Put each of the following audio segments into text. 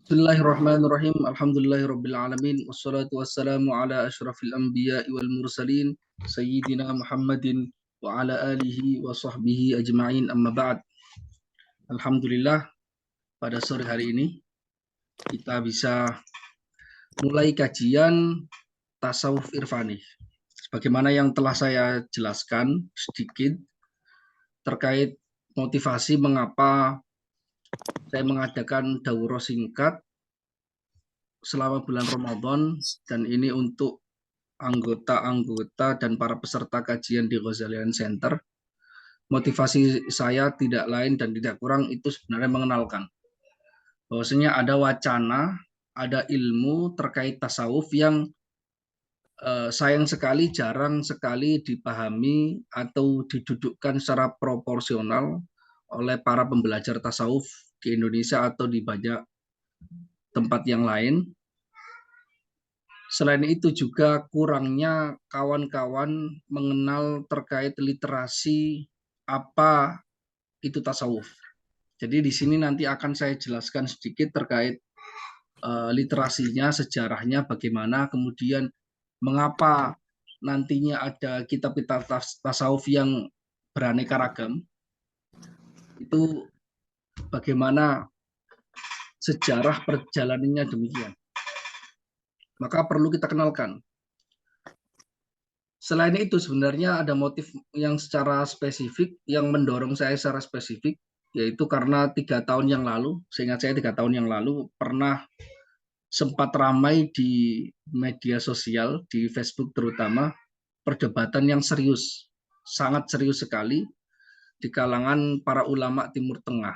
Bismillahirrahmanirrahim. Alhamdulillahirabbil alamin wassalatu wassalamu ala asyrafil anbiya'i wal mursalin sayyidina Muhammadin wa ala alihi wa sahbihi ajma'in amma ba'd. Alhamdulillah pada sore hari ini kita bisa mulai kajian tasawuf irfani. Sebagaimana yang telah saya jelaskan sedikit terkait motivasi mengapa saya mengadakan daurah singkat selama bulan Ramadan, dan ini untuk anggota-anggota dan para peserta kajian di Ghazalian Center. Motivasi saya tidak lain dan tidak kurang itu sebenarnya mengenalkan bahwasanya ada wacana, ada ilmu terkait tasawuf yang sayang sekali jarang sekali dipahami atau didudukkan secara proporsional oleh para pembelajar tasawuf di Indonesia atau di banyak tempat yang lain. Selain itu juga kurangnya kawan-kawan mengenal terkait literasi apa itu tasawuf. Jadi di sini nanti akan saya jelaskan sedikit terkait literasinya, sejarahnya bagaimana, kemudian mengapa nantinya ada kitab-kitab tasawuf yang beraneka ragam. Itu bagaimana sejarah perjalanannya demikian. Maka perlu kita kenalkan. Selain itu sebenarnya ada motif yang secara spesifik yang mendorong saya secara spesifik, yaitu karena 3 tahun yang lalu, seingat saya 3 tahun yang lalu pernah sempat ramai di media sosial, di Facebook terutama, perdebatan yang serius, sangat serius sekali di kalangan para ulama Timur Tengah.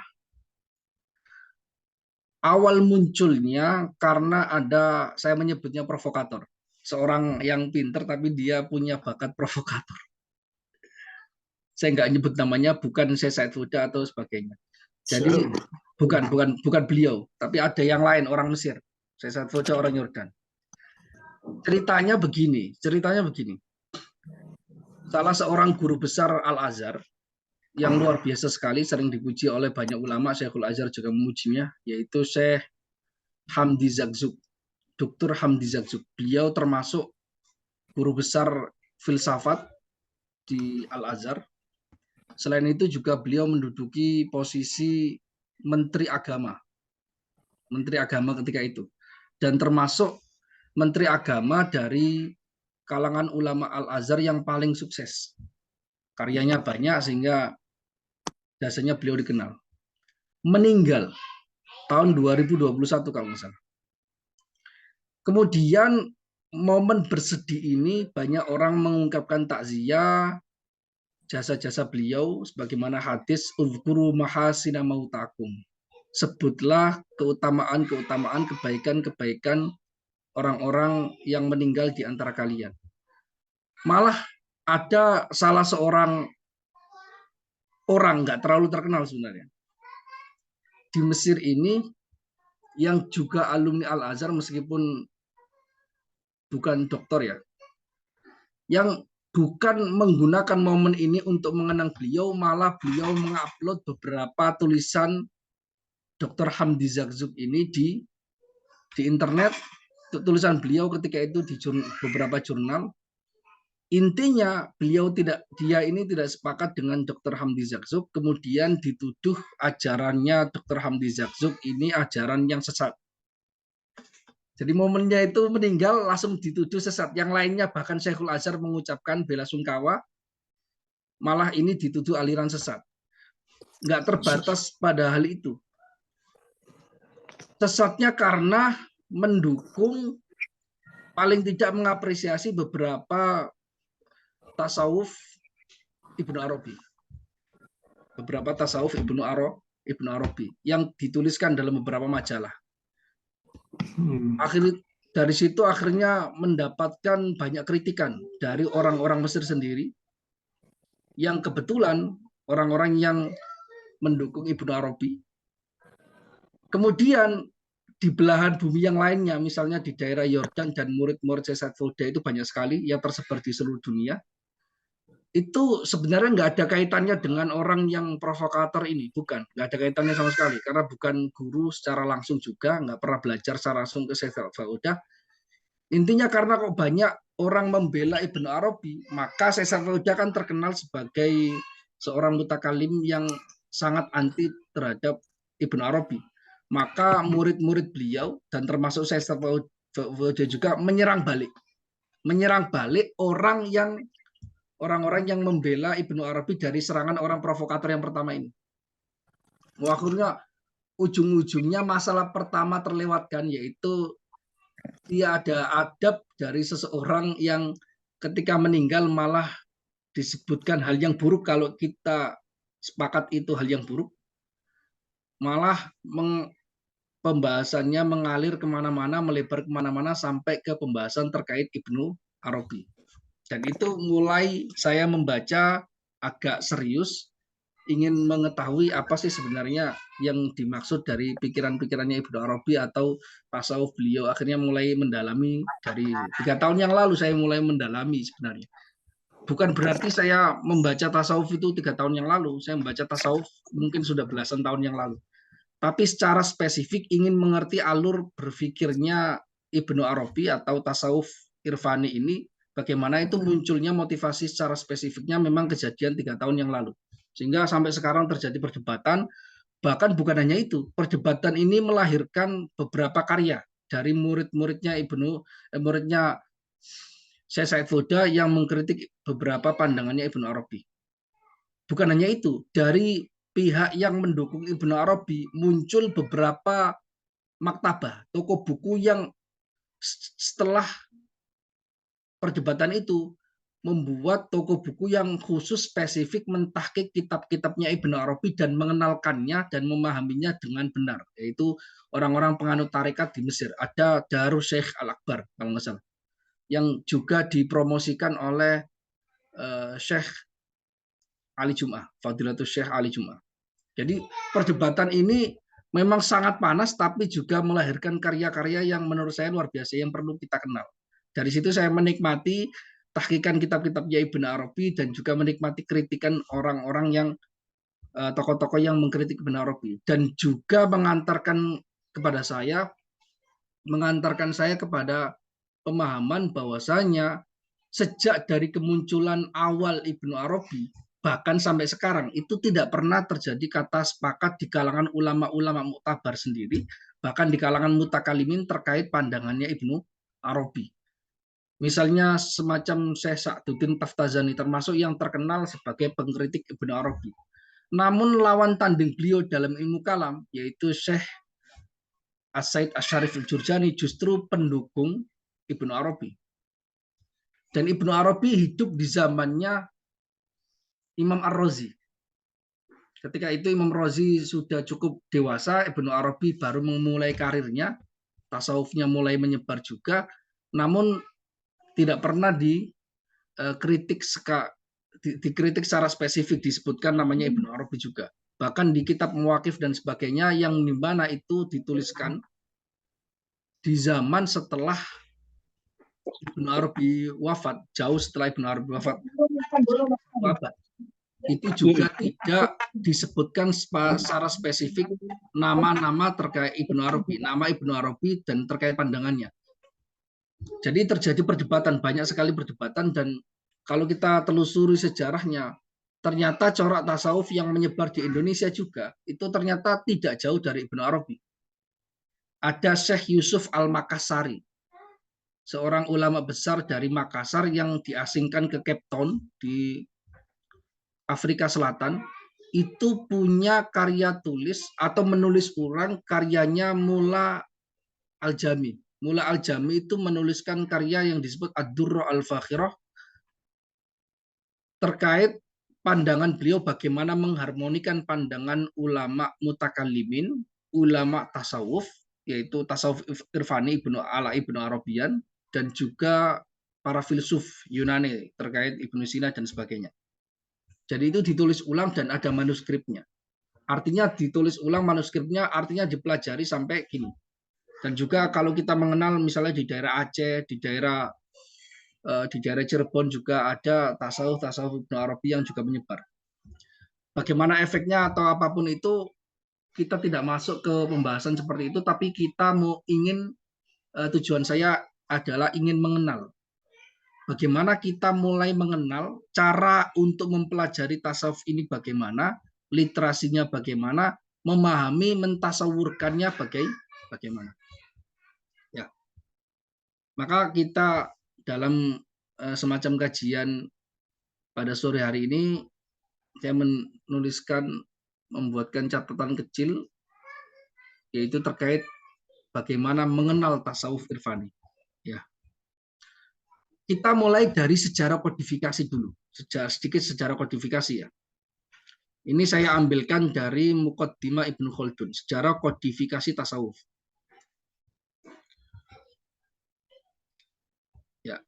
Awal munculnya karena ada, saya menyebutnya provokator. Seorang yang pinter tapi dia punya bakat provokator. Saya nggak nyebut namanya, bukan saya Said Huda atau sebagainya. Jadi bukan beliau, tapi ada yang lain, orang Mesir. Saya Said Huda orang Yordan. Ceritanya begini. Salah seorang guru besar Al-Azhar yang luar biasa sekali, sering dipuji oleh banyak ulama, Syekhul Azhar juga memujinya, yaitu Syekh Hamdi Zakzuk, Dr. Hamdi Zakzuk. Beliau termasuk guru besar filsafat di Al-Azhar. Selain itu juga beliau menduduki posisi Menteri Agama ketika itu, dan termasuk Menteri Agama dari kalangan ulama Al-Azhar yang paling sukses. Karyanya banyak sehingga jasanya beliau dikenal. Meninggal tahun 2021 kalau nggak salah. Kemudian momen bersedih ini banyak orang mengungkapkan takziah jasa-jasa beliau sebagaimana hadis uzkuru mahasina mautakum. Sebutlah keutamaan-keutamaan, kebaikan-kebaikan orang-orang yang meninggal di antara kalian. Malah ada salah seorang orang nggak terlalu terkenal sebenarnya di Mesir ini yang juga alumni Al-Azhar meskipun bukan doktor ya, yang bukan menggunakan momen ini untuk mengenang beliau, malah beliau mengupload beberapa tulisan Dr. Hamdi Zakzuk ini di internet, tulisan beliau ketika itu di beberapa jurnal. Intinya dia ini tidak sepakat dengan Dr. Hamdi Zakzuk, kemudian dituduh ajarannya Dr. Hamdi Zakzuk ini ajaran yang sesat. Jadi momennya itu meninggal langsung dituduh sesat. Yang lainnya bahkan Syekhul Azhar mengucapkan bela sungkawa, malah ini dituduh aliran sesat. Nggak terbatas pada hal itu. Sesatnya karena mendukung, paling tidak mengapresiasi beberapa tasawuf Ibnu Arabi. Beberapa tasawuf Ibnu Arabi yang dituliskan dalam beberapa majalah. Dari situ akhirnya mendapatkan banyak kritikan dari orang-orang Mesir sendiri, yang kebetulan orang-orang yang mendukung Ibnu Arabi. Kemudian di belahan bumi yang lainnya, misalnya di daerah Yordan dan murid-murid Syekh Said Huda itu banyak sekali yang tersebar di seluruh dunia. itu sebenarnya nggak ada kaitannya dengan orang yang provokator ini, bukan, nggak ada kaitannya sama sekali, karena bukan guru secara langsung juga, nggak pernah belajar secara langsung ke Syekh Fauda. Intinya karena kok banyak orang membela Ibnu Arabi, maka Syekh Fauda kan terkenal sebagai seorang mutakalim yang sangat anti terhadap Ibnu Arabi. Maka murid-murid beliau dan termasuk Syekh Fauda juga menyerang balik orang-orang yang membela Ibnu Arabi dari serangan orang provokator yang pertama ini. Akhirnya ujung-ujungnya masalah pertama terlewatkan, yaitu dia ada adab dari seseorang yang ketika meninggal malah disebutkan hal yang buruk. Kalau kita sepakat itu hal yang buruk, malah pembahasannya mengalir kemana-mana, melebar kemana-mana sampai ke pembahasan terkait Ibnu Arabi. Dan itu mulai saya membaca agak serius, ingin mengetahui apa sih sebenarnya yang dimaksud dari pikiran-pikirannya Ibnu Arabi atau tasawuf beliau. Akhirnya mulai mendalami dari 3 tahun yang lalu, saya mulai mendalami sebenarnya. Bukan berarti saya membaca tasawuf itu 3 tahun yang lalu, saya membaca tasawuf mungkin sudah belasan tahun yang lalu. Tapi secara spesifik ingin mengerti alur berpikirnya Ibnu Arabi atau tasawuf irfani ini, bagaimana itu munculnya motivasi secara spesifiknya memang kejadian 3 tahun yang lalu. Sehingga sampai sekarang terjadi perdebatan, bahkan bukan hanya itu, perdebatan ini melahirkan beberapa karya dari muridnya Syekh Said Foda yang mengkritik beberapa pandangannya Ibnu Arabi. Bukan hanya itu, dari pihak yang mendukung Ibnu Arabi muncul beberapa maktabah, toko buku yang setelah perdebatan itu membuat toko buku yang khusus spesifik mentahqiq kitab-kitabnya Ibnu Arabi dan mengenalkannya dan memahaminya dengan benar, yaitu orang-orang penganut tarekat di Mesir. Ada Darus Syekh Al-Akbar kalau nggak salah, yang juga dipromosikan oleh Syekh Ali Jum'ah, Fadilatul Syekh Ali Jum'ah. Jadi perdebatan ini memang sangat panas, tapi juga melahirkan karya-karya yang menurut saya luar biasa yang perlu kita kenal. Dari situ saya menikmati tahqiqan kitab-kitabnya Ibnu Arabi dan juga menikmati kritikan orang-orang yang tokoh-tokoh yang mengkritik Ibnu Arabi, dan juga mengantarkan saya kepada pemahaman bahwasanya sejak dari kemunculan awal Ibnu Arabi bahkan sampai sekarang itu tidak pernah terjadi kata sepakat di kalangan ulama-ulama muktabar sendiri, bahkan di kalangan mutakalimin terkait pandangannya Ibnu Arabi. Misalnya semacam Syekh Sa'duddin Taftazani termasuk yang terkenal sebagai pengkritik Ibnu Arabi. Namun lawan tanding beliau dalam ilmu kalam yaitu Syekh As-Said Asy-Syarif Al-Jurjani justru pendukung Ibnu Arabi. Dan Ibnu Arabi hidup di zamannya Imam Ar-Razi. Ketika itu Imam Razi sudah cukup dewasa, Ibnu Arabi baru memulai karirnya, tasawufnya mulai menyebar juga, namun tidak pernah dikritik secara spesifik, disebutkan namanya Ibnu Arabi juga. Bahkan di kitab Muwaqif dan sebagainya yang di mana itu dituliskan di zaman setelah Ibnu Arabi wafat, jauh setelah Ibnu Arabi wafat, itu juga tidak disebutkan secara spesifik nama-nama terkait Ibnu Arabi, nama Ibnu Arabi dan terkait pandangannya. Jadi terjadi perdebatan, banyak sekali perdebatan, dan kalau kita telusuri sejarahnya, ternyata corak tasawuf yang menyebar di Indonesia juga itu ternyata tidak jauh dari Ibnu Arabi. Ada Syekh Yusuf Al-Makassari, seorang ulama besar dari Makassar yang diasingkan ke Cape Town di Afrika Selatan, itu punya karya tulis atau menulis ulang karyanya Mula Al-Jami. Mula Al-Jami itu menuliskan karya yang disebut Ad-Durra Al-Fakhirah terkait pandangan beliau bagaimana mengharmonikan pandangan ulama mutakallimin, ulama tasawuf, yaitu tasawuf irfani Ibnu Arabian, dan juga para filsuf Yunani terkait Ibnu Sina dan sebagainya. Jadi itu ditulis ulang dan ada manuskripnya. Artinya ditulis ulang manuskripnya, artinya dipelajari sampai gini. Dan juga kalau kita mengenal misalnya di daerah Aceh, di daerah Di daerah Cirebon juga ada tasawuf Ibnu Arabi yang juga menyebar. Bagaimana efeknya atau apapun itu, kita tidak masuk ke pembahasan seperti itu, tapi kita tujuan saya adalah ingin mengenal. Bagaimana kita mulai mengenal cara untuk mempelajari tasawuf ini bagaimana, literasinya bagaimana, memahami, mentasawurkannya bagaimana. Ya. Maka kita dalam semacam kajian pada sore hari ini, saya membuatkan catatan kecil, yaitu terkait bagaimana mengenal tasawuf irfani. Ya. Kita mulai dari sejarah kodifikasi dulu, sedikit sejarah kodifikasi ya. Ini saya ambilkan dari Muqaddimah Ibnu Khaldun, sejarah kodifikasi tasawuf. Ya.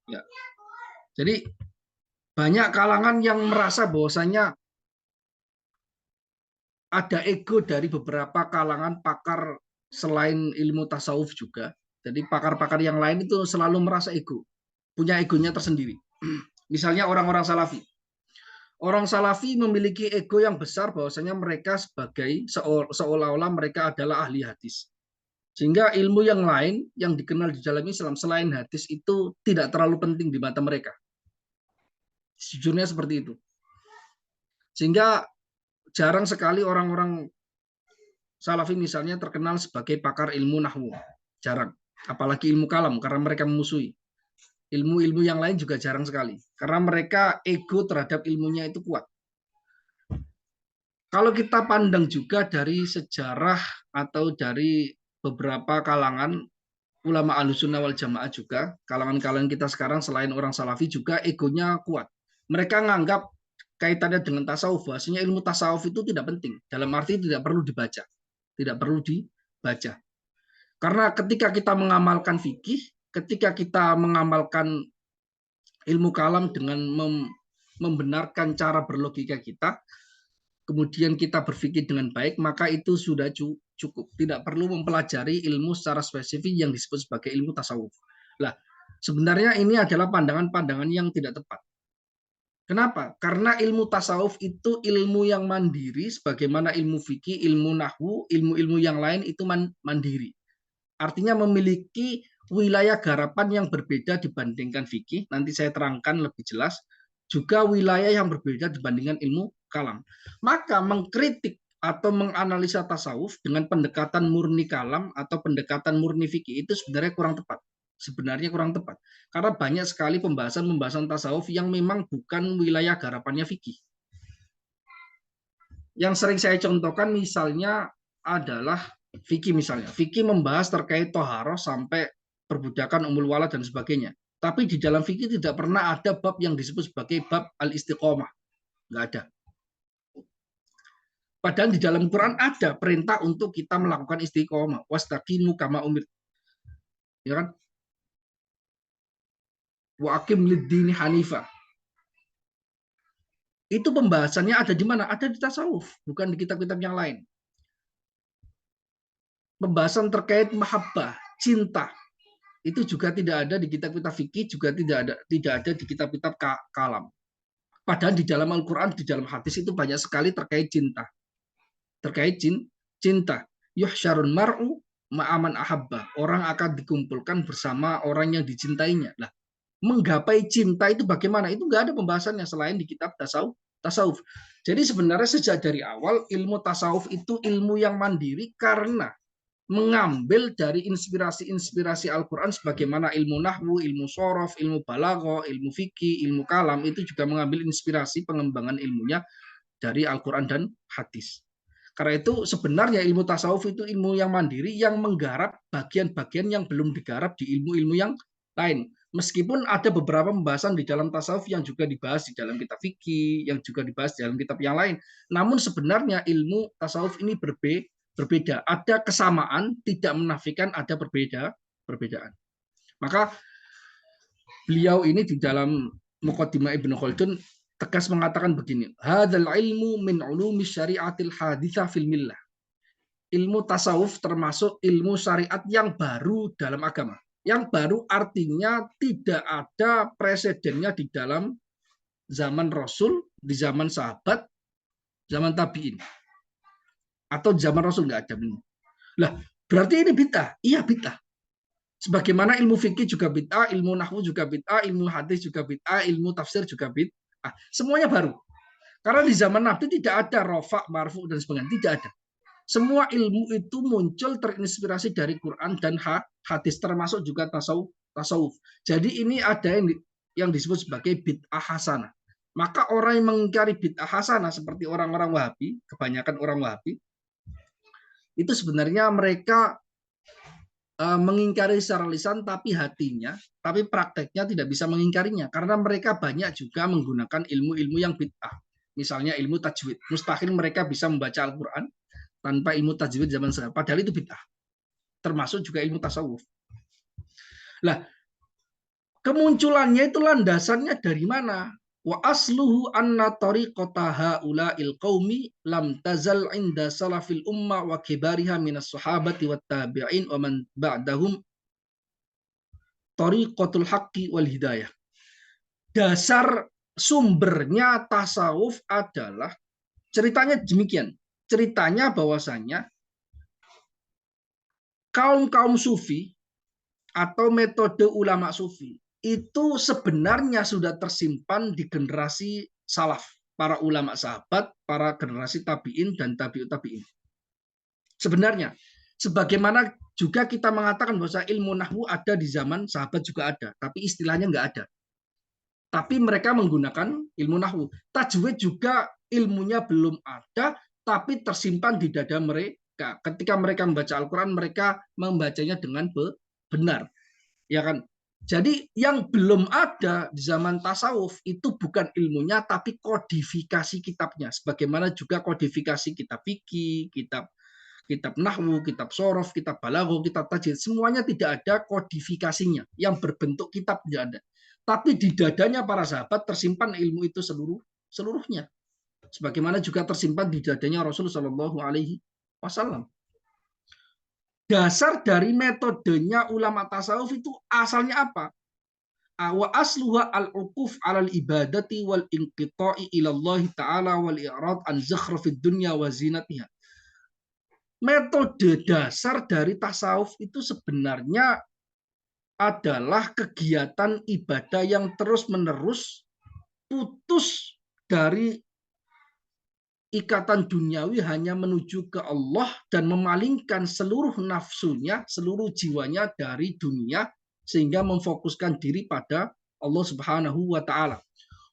Ya. Jadi banyak kalangan yang merasa bahwasanya ada ego dari beberapa kalangan pakar selain ilmu tasawuf juga. Jadi pakar-pakar yang lain itu selalu merasa ego, punya egonya tersendiri. Misalnya orang-orang Salafi. Orang Salafi memiliki ego yang besar bahwasanya mereka sebagai seolah-olah mereka adalah ahli hadis. Sehingga ilmu yang lain yang dikenal di dalam Islam selain hadis itu tidak terlalu penting di mata mereka. Sejujurnya seperti itu. Sehingga jarang sekali orang-orang Salafi misalnya terkenal sebagai pakar ilmu nahwu. Jarang. Apalagi ilmu kalam karena mereka memusuhi. Ilmu-ilmu yang lain juga jarang sekali. Karena mereka ego terhadap ilmunya itu kuat. Kalau kita pandang juga dari sejarah atau dari beberapa kalangan ulama Ahlussunnah wal Jamaah juga, kalangan-kalangan kita sekarang selain orang Salafi juga egonya kuat. Mereka menganggap kaitannya dengan tasawuf, bahwasanya ilmu tasawuf itu tidak penting. Dalam arti tidak perlu dibaca. Tidak perlu dibaca. Karena ketika kita mengamalkan fikih, ketika kita mengamalkan ilmu kalam dengan membenarkan cara berlogika kita, kemudian kita berpikir dengan baik, maka itu sudah cukup. Tidak perlu mempelajari ilmu secara spesifik yang disebut sebagai ilmu tasawuf. Nah, sebenarnya ini adalah pandangan-pandangan yang tidak tepat. Kenapa? Karena ilmu tasawuf itu ilmu yang mandiri, sebagaimana ilmu fikih, ilmu nahwu, ilmu-ilmu yang lain itu mandiri. Artinya memiliki wilayah garapan yang berbeda dibandingkan fikih. Nanti saya terangkan lebih jelas. Juga wilayah yang berbeda dibandingkan ilmu kalam. Maka mengkritik atau menganalisa tasawuf dengan pendekatan murni kalam atau pendekatan murni fikih itu sebenarnya kurang tepat. Karena banyak sekali pembahasan tasawuf yang memang bukan wilayah garapannya fikih. Yang sering saya contohkan misalnya adalah fikih misalnya. Fikih membahas terkait toharoh sampai perbudakan umul walad dan sebagainya. Tapi di dalam fikih tidak pernah ada bab yang disebut sebagai bab al-istiqomah. Nggak ada. Padahal di dalam Quran ada perintah untuk kita melakukan istiqomah. Wastaqimu kama umir. Ya kan? Wa aqim lid-dini hanifah. Itu pembahasannya ada di mana? Ada di tasawuf, bukan di kitab-kitab yang lain. Pembahasan terkait mahabbah, cinta, itu juga tidak ada di kitab-kitab fikih, juga tidak ada di kitab-kitab kalam. Padahal di dalam Al-Quran, di dalam hadis itu banyak sekali terkait cinta. Terkait cinta. Yuhsyarun mar'u ma'aman ahabba. Orang akan dikumpulkan bersama orang yang dicintainya. Nah, menggapai cinta itu bagaimana? Itu nggak ada pembahasannya selain di kitab tasawuf. Jadi sebenarnya sejak dari awal ilmu tasawuf itu ilmu yang mandiri karena mengambil dari inspirasi-inspirasi Al-Quran sebagaimana ilmu nahwu, ilmu sorof, ilmu balaghah, ilmu fikih, ilmu kalam itu juga mengambil inspirasi pengembangan ilmunya dari Al-Quran dan hadis. Karena itu sebenarnya ilmu tasawuf itu ilmu yang mandiri yang menggarap bagian-bagian yang belum digarap di ilmu-ilmu yang lain. Meskipun ada beberapa pembahasan di dalam tasawuf yang juga dibahas di dalam kitab fikih, yang juga dibahas di dalam kitab yang lain. Namun sebenarnya ilmu tasawuf ini berbeda. Ada kesamaan, tidak menafikan ada perbedaan. Maka beliau ini di dalam Muqaddimah Ibnu Khaldun tegas mengatakan begini, hadzal ilmu min ulumi syariatil haditsah fil millah. ilmu tasawuf termasuk ilmu syariat yang baru dalam agama. Yang baru artinya tidak ada presidennya di dalam zaman Rasul, di zaman sahabat, zaman tabi'in. Atau zaman Rasul nggak ada. Lah, berarti ini bid'ah? Iya, bid'ah. Sebagaimana ilmu fikih juga bid'ah, ilmu nahwu juga bid'ah, ilmu hadis juga bid'ah, ilmu tafsir juga bid'ah. Semuanya baru. Karena di zaman Nabi tidak ada rofa, marfu, dan sebagainya. Tidak ada. Semua ilmu itu muncul terinspirasi dari Quran dan hadis, termasuk juga tasawuf. Jadi ini ada yang disebut sebagai bid'ah hasanah. Maka orang yang mengingkari bid'ah hasanah seperti orang-orang Wahabi, kebanyakan orang Wahabi, itu sebenarnya mereka mengingkari secara lisan tapi hatinya, tapi prakteknya tidak bisa mengingkarinya karena mereka banyak juga menggunakan ilmu-ilmu yang bid'ah. Misalnya ilmu tajwid. Mustahil mereka bisa membaca Al-Quran tanpa ilmu tajwid zaman sekarang. Padahal itu bid'ah. Termasuk juga ilmu tasawuf. Lah, kemunculannya itu landasannya dari mana? Wa asluhu anna tariqata haula'il qaumi lam tazal inda salafil umma wa kibariha minas sahabati wat tabi'in wa man ba'dahum tariqatul haqqi wal hidayah. Dasar sumbernya tasawuf adalah ceritanya demikian. Ceritanya bahwasanya kaum-kaum sufi atau metode ulama sufi itu sebenarnya sudah tersimpan di generasi salaf, para ulama sahabat, para generasi tabi'in dan tabi'ut tabi'in. Sebenarnya, sebagaimana juga kita mengatakan bahwa ilmu nahwu ada di zaman sahabat juga ada, tapi istilahnya nggak ada. Tapi mereka menggunakan ilmu nahwu. Tajwid juga ilmunya belum ada, tapi tersimpan di dada mereka. Ketika mereka membaca Al-Quran, mereka membacanya dengan benar. Ya kan? Jadi yang belum ada di zaman tasawuf itu bukan ilmunya tapi kodifikasi kitabnya. Sebagaimana juga kodifikasi kitab fikih, kitab nahwu, kitab sorof, kitab balaghah, kitab tajwid, semuanya tidak ada kodifikasinya yang berbentuk kitab tidak ada. Tapi di dadanya para sahabat tersimpan ilmu itu seluruhnya. Sebagaimana juga tersimpan di dadanya Rasul Shallallahu Alaihi Wasallam. Dasar dari metodenya ulama tasawuf itu asalnya apa? Wa asluha al-uquf 'alal ibadati wal inqita'i ila Allah taala wal i'rad an zakhrafid dunya wa zinatiha. Metode dasar dari tasawuf itu sebenarnya adalah kegiatan ibadah yang terus-menerus putus dari ikatan duniawi hanya menuju ke Allah dan memalingkan seluruh nafsunya, seluruh jiwanya dari dunia sehingga memfokuskan diri pada Allah Subhanahu wa taala.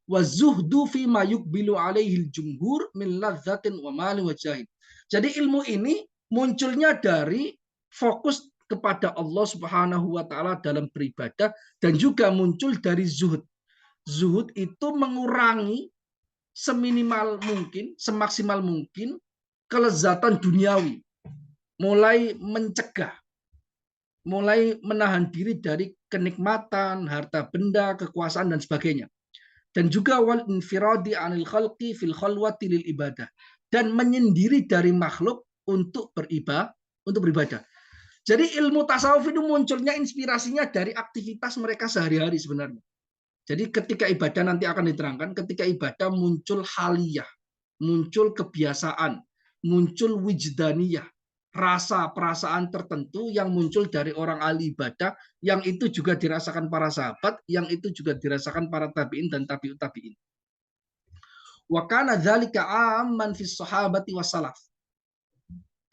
Wa zuhdu fi ma yuqbilu alaihi jumhur min ladzatin wa mali wa jahid. Jadi ilmu ini munculnya dari fokus kepada Allah Subhanahu wa taala dalam beribadah dan juga muncul dari zuhud. Zuhud itu mengurangi seminimal mungkin, semaksimal mungkin kelezatan duniawi. Mulai mencegah, mulai menahan diri dari kenikmatan, harta benda, kekuasaan dan sebagainya. Dan juga wal infiradi anil khalqi fil khalwati lil ibadah, dan menyendiri dari makhluk untuk beribadah. Jadi ilmu tasawuf itu munculnya inspirasinya dari aktivitas mereka sehari-hari sebenarnya. Jadi ketika ibadah nanti akan diterangkan, ketika ibadah muncul haliyah, muncul kebiasaan, muncul wijdaniyah, rasa perasaan tertentu yang muncul dari orang ahli ibadah, yang itu juga dirasakan para sahabat, yang itu juga dirasakan para tabi'in dan tabi'ut tabi'in. Wa kana dzalika amman fis sahabati wassalaf.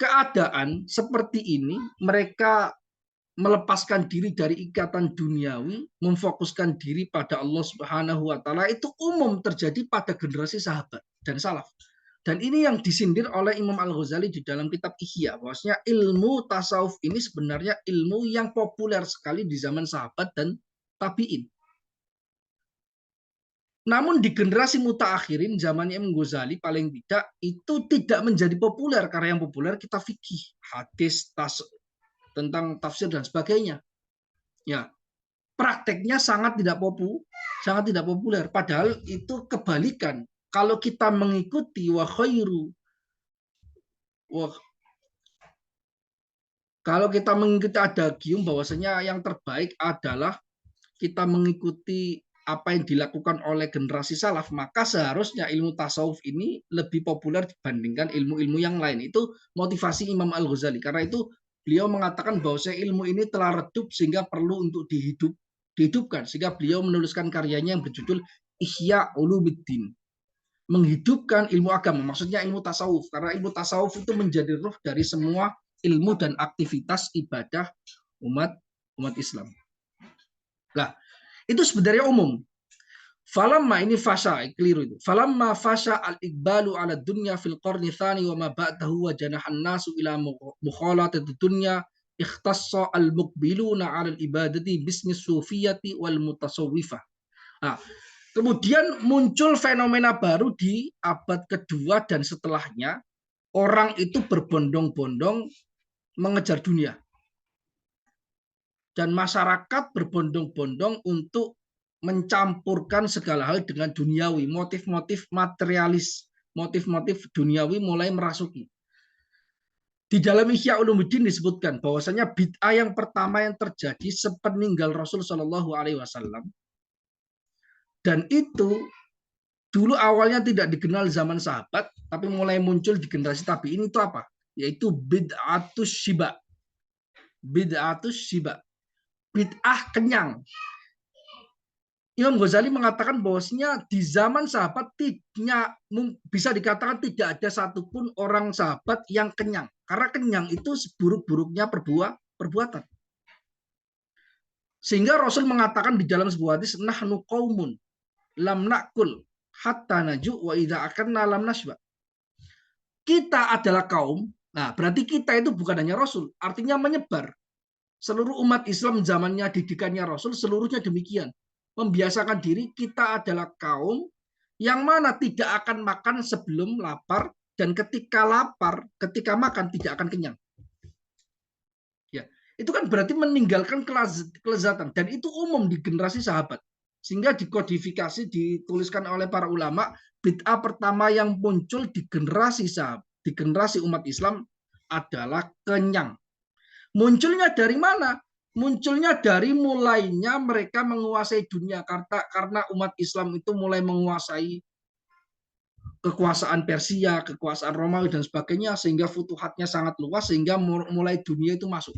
Keadaan seperti ini mereka melepaskan diri dari ikatan duniawi, memfokuskan diri pada Allah Subhanahu wa taala itu umum terjadi pada generasi sahabat dan salaf. Dan ini yang disindir oleh Imam Al-Ghazali di dalam kitab Ihya, bahwasanya ilmu tasawuf ini sebenarnya ilmu yang populer sekali di zaman sahabat dan tabi'in. Namun di generasi mutaakhirin zamannya Imam Ghazali paling tidak itu tidak menjadi populer karena yang populer kitab fikih, hadis, tentang tafsir dan sebagainya. Ya, prakteknya sangat tidak populer. Padahal itu kebalikan. Kalau kita mengikuti wa khairu Kalau kita mengikuti adagium bahwasanya yang terbaik adalah kita mengikuti apa yang dilakukan oleh generasi salaf, maka seharusnya ilmu tasawuf ini lebih populer dibandingkan ilmu-ilmu yang lain. Itu motivasi Imam Al-Ghazali. Karena itu beliau mengatakan bahwa ilmu ini telah redup sehingga perlu untuk dihidupkan. Sehingga beliau menuliskan karyanya yang berjudul Ihya Ulumuddin. Menghidupkan ilmu agama, maksudnya ilmu tasawuf. Karena ilmu tasawuf itu menjadi ruh dari semua ilmu dan aktivitas ibadah umat Islam. Nah, itu sebenarnya umum. Falamma ini fasha, keliru itu. Falamma fasha al-iqbalu ala dunya fil qarni tsani wa ma ba'dahu wa janahan nasu ila mukhalatati dunya ikhtassa al-muqbiluna ala al-ibadati bisnis sufiyati wal mutasawwifah. Nah, kemudian muncul fenomena baru di abad kedua dan setelahnya, orang itu berbondong-bondong mengejar dunia. Dan masyarakat berbondong-bondong untuk mencampurkan segala hal dengan duniawi, motif-motif materialis, motif-motif duniawi mulai merasuki. Di dalam Ihya Ulumuddin disebutkan bahwasanya bid'ah yang pertama yang terjadi sepeninggal Rasul Shallallahu Alaihi Wasallam, dan itu dulu awalnya tidak dikenal zaman sahabat, tapi mulai muncul di generasi tabi'in, itu apa? Yaitu bid'atus syiba. Bid'atus syiba. Bid'ah kenyang. Imam Ghazali mengatakan bahwasanya di zaman sahabat bisa dikatakan tidak ada satupun orang sahabat yang kenyang. Karena kenyang itu seburuk-buruknya perbuatan. Sehingga Rasul mengatakan di dalam sebuah hadis, nahnu qaumun lam nakul hatta naju wa idza akanna lam nasba. Kita adalah kaum, nah berarti kita itu bukan hanya Rasul, artinya menyebar. Seluruh umat Islam zamannya didikannya Rasul, seluruhnya demikian. Membiasakan diri, kita adalah kaum yang mana tidak akan makan sebelum lapar, dan ketika lapar, ketika makan tidak akan kenyang. Ya, itu kan berarti meninggalkan kelezatan, dan itu umum di generasi sahabat. Sehingga dikodifikasi, dituliskan oleh para ulama, bid'ah pertama yang muncul di generasi sahabat, di generasi umat Islam adalah kenyang. Munculnya dari mana? Munculnya dari mulainya mereka menguasai dunia, karena umat Islam itu mulai menguasai kekuasaan Persia, kekuasaan Romawi dan sebagainya, sehingga futuhatnya sangat luas, sehingga mulai dunia itu masuk.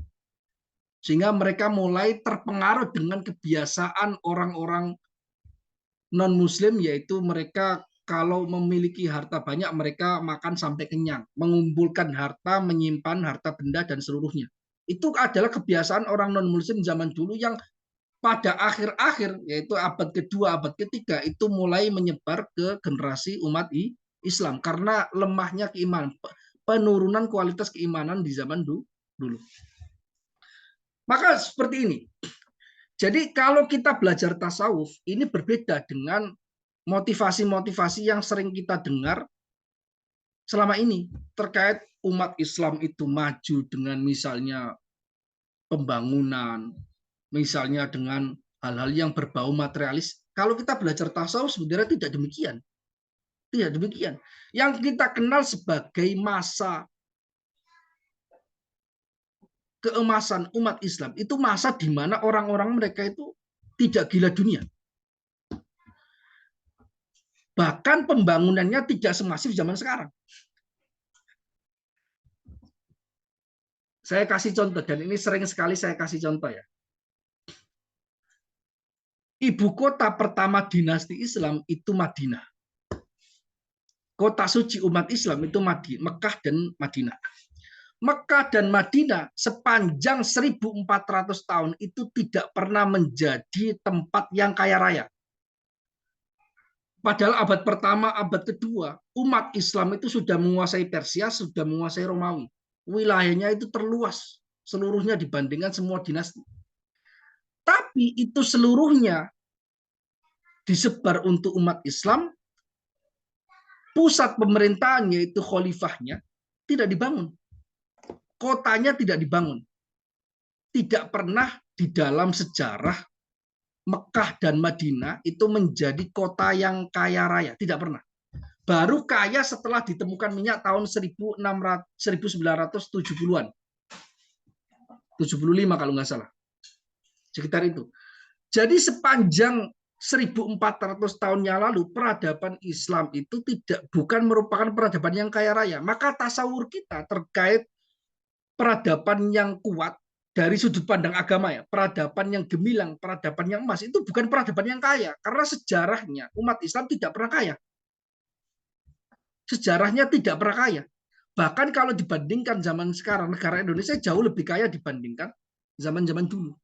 Sehingga mereka mulai terpengaruh dengan kebiasaan orang-orang non-Muslim, yaitu mereka kalau memiliki harta banyak, mereka makan sampai kenyang, mengumpulkan harta, menyimpan harta benda dan seluruhnya. Itu adalah kebiasaan orang non-Muslim zaman dulu yang pada akhir-akhir, yaitu abad kedua, abad ketiga, itu mulai menyebar ke generasi umat Islam karena lemahnya keimanan, penurunan kualitas keimanan di zaman dulu. Maka seperti ini. Jadi kalau kita belajar tasawuf, ini berbeda dengan motivasi-motivasi yang sering kita dengar selama ini terkait umat Islam itu maju dengan misalnya pembangunan, misalnya dengan hal-hal yang berbau materialis. Kalau kita belajar tasawuf sebenarnya tidak demikian. Tidak demikian. Yang kita kenal sebagai masa keemasan umat Islam itu masa di mana orang-orang mereka itu tidak gila dunia. Bahkan pembangunannya tidak semasif zaman sekarang. Saya kasih contoh, dan ini sering sekali saya kasih contoh ya. Ibu kota pertama dinasti Islam itu Madinah. Kota suci umat Islam itu Mekah dan Madinah. Mekah dan Madinah sepanjang 1400 tahun itu tidak pernah menjadi tempat yang kaya raya. Padahal abad pertama, abad kedua, umat Islam itu sudah menguasai Persia, sudah menguasai Romawi. Wilayahnya itu terluas seluruhnya dibandingkan semua dinasti. Tapi itu seluruhnya disebar untuk umat Islam, pusat pemerintahannya itu khalifahnya tidak dibangun. Kotanya tidak dibangun. Tidak pernah di dalam sejarah Mekah dan Madinah itu menjadi kota yang kaya raya. Tidak pernah. Baru kaya setelah ditemukan minyak tahun 1970-an. 75 kalau nggak salah. Sekitar itu. Jadi sepanjang 1400 tahun yang lalu peradaban Islam itu bukan merupakan peradaban yang kaya raya. Maka tasawur kita terkait peradaban yang kuat dari sudut pandang agama ya, peradaban yang gemilang, peradaban yang emas itu bukan peradaban yang kaya karena sejarahnya umat Islam tidak pernah kaya. Sejarahnya tidak pernah kaya. Bahkan kalau dibandingkan zaman sekarang, negara Indonesia jauh lebih kaya dibandingkan zaman-zaman dulu.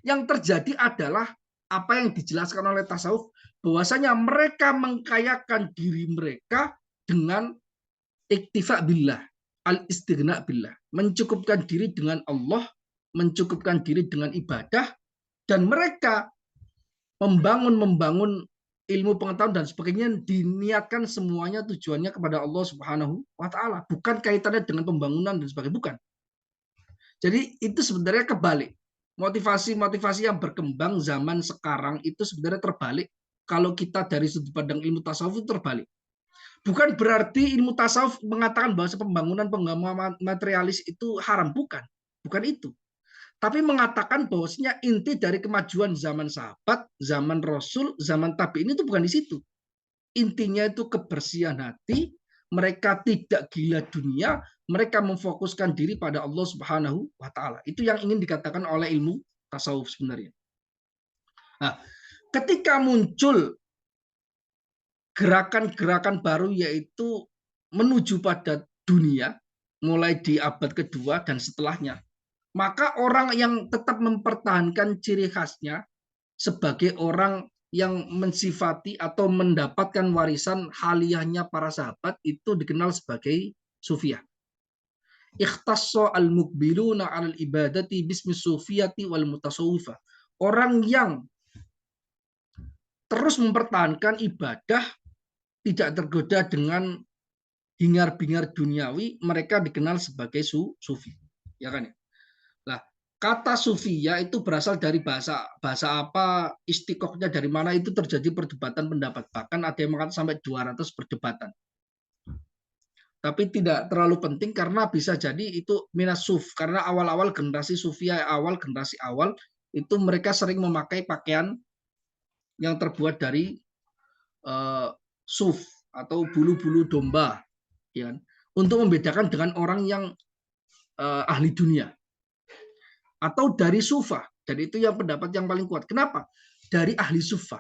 Yang terjadi adalah apa yang dijelaskan oleh tasawuf, bahwasanya mereka mengkayakan diri mereka dengan iktifa billah, al-istighna billah, mencukupkan diri dengan Allah, mencukupkan diri dengan ibadah, dan mereka membangun ilmu pengetahuan dan sebagainya diniatkan semuanya tujuannya kepada Allah Subhanahu wa taala, bukan kaitannya dengan pembangunan dan sebagainya, bukan. Jadi itu sebenarnya kebalik. Motivasi-motivasi yang berkembang zaman sekarang itu sebenarnya terbalik. Kalau kita dari sudut pandang ilmu tasawuf itu terbalik. Bukan berarti ilmu tasawuf mengatakan bahwa pembangunan materialis itu haram, bukan. Bukan itu. Tapi mengatakan bahwasanya inti dari kemajuan zaman sahabat, zaman Rasul, zaman tabi'in itu bukan di situ. Intinya itu kebersihan hati, mereka tidak gila dunia, mereka memfokuskan diri pada Allah Subhanahu wa taala. Itu yang ingin dikatakan oleh ilmu tasawuf sebenarnya. Nah, ketika muncul gerakan-gerakan baru yaitu menuju pada dunia mulai di abad kedua dan setelahnya, maka orang yang tetap mempertahankan ciri khasnya sebagai orang yang mensifati atau mendapatkan warisan haliyahnya para sahabat itu dikenal sebagai sufiyah. Ikhtassa al-mukbiluna 'alal ibadati bismi sufiyati wal mutasawwifah. Orang yang terus mempertahankan ibadah tidak tergoda dengan hingar-bingar duniawi, mereka dikenal sebagai sufi. Ya kan ya? Nah, kata sufia itu berasal dari bahasa apa, istiqohnya dari mana, itu terjadi perdebatan pendapat. Bahkan ada yang mengatakan sampai 200 perdebatan. Tapi tidak terlalu penting karena bisa jadi itu minas suf. Karena awal-awal generasi sufia, generasi awal, itu mereka sering memakai pakaian yang terbuat dari suf atau bulu-bulu domba. Ya, untuk membedakan dengan orang yang ahli dunia. Atau dari sufa, dan itu yang pendapat yang paling kuat. Kenapa? Dari ahli sufa.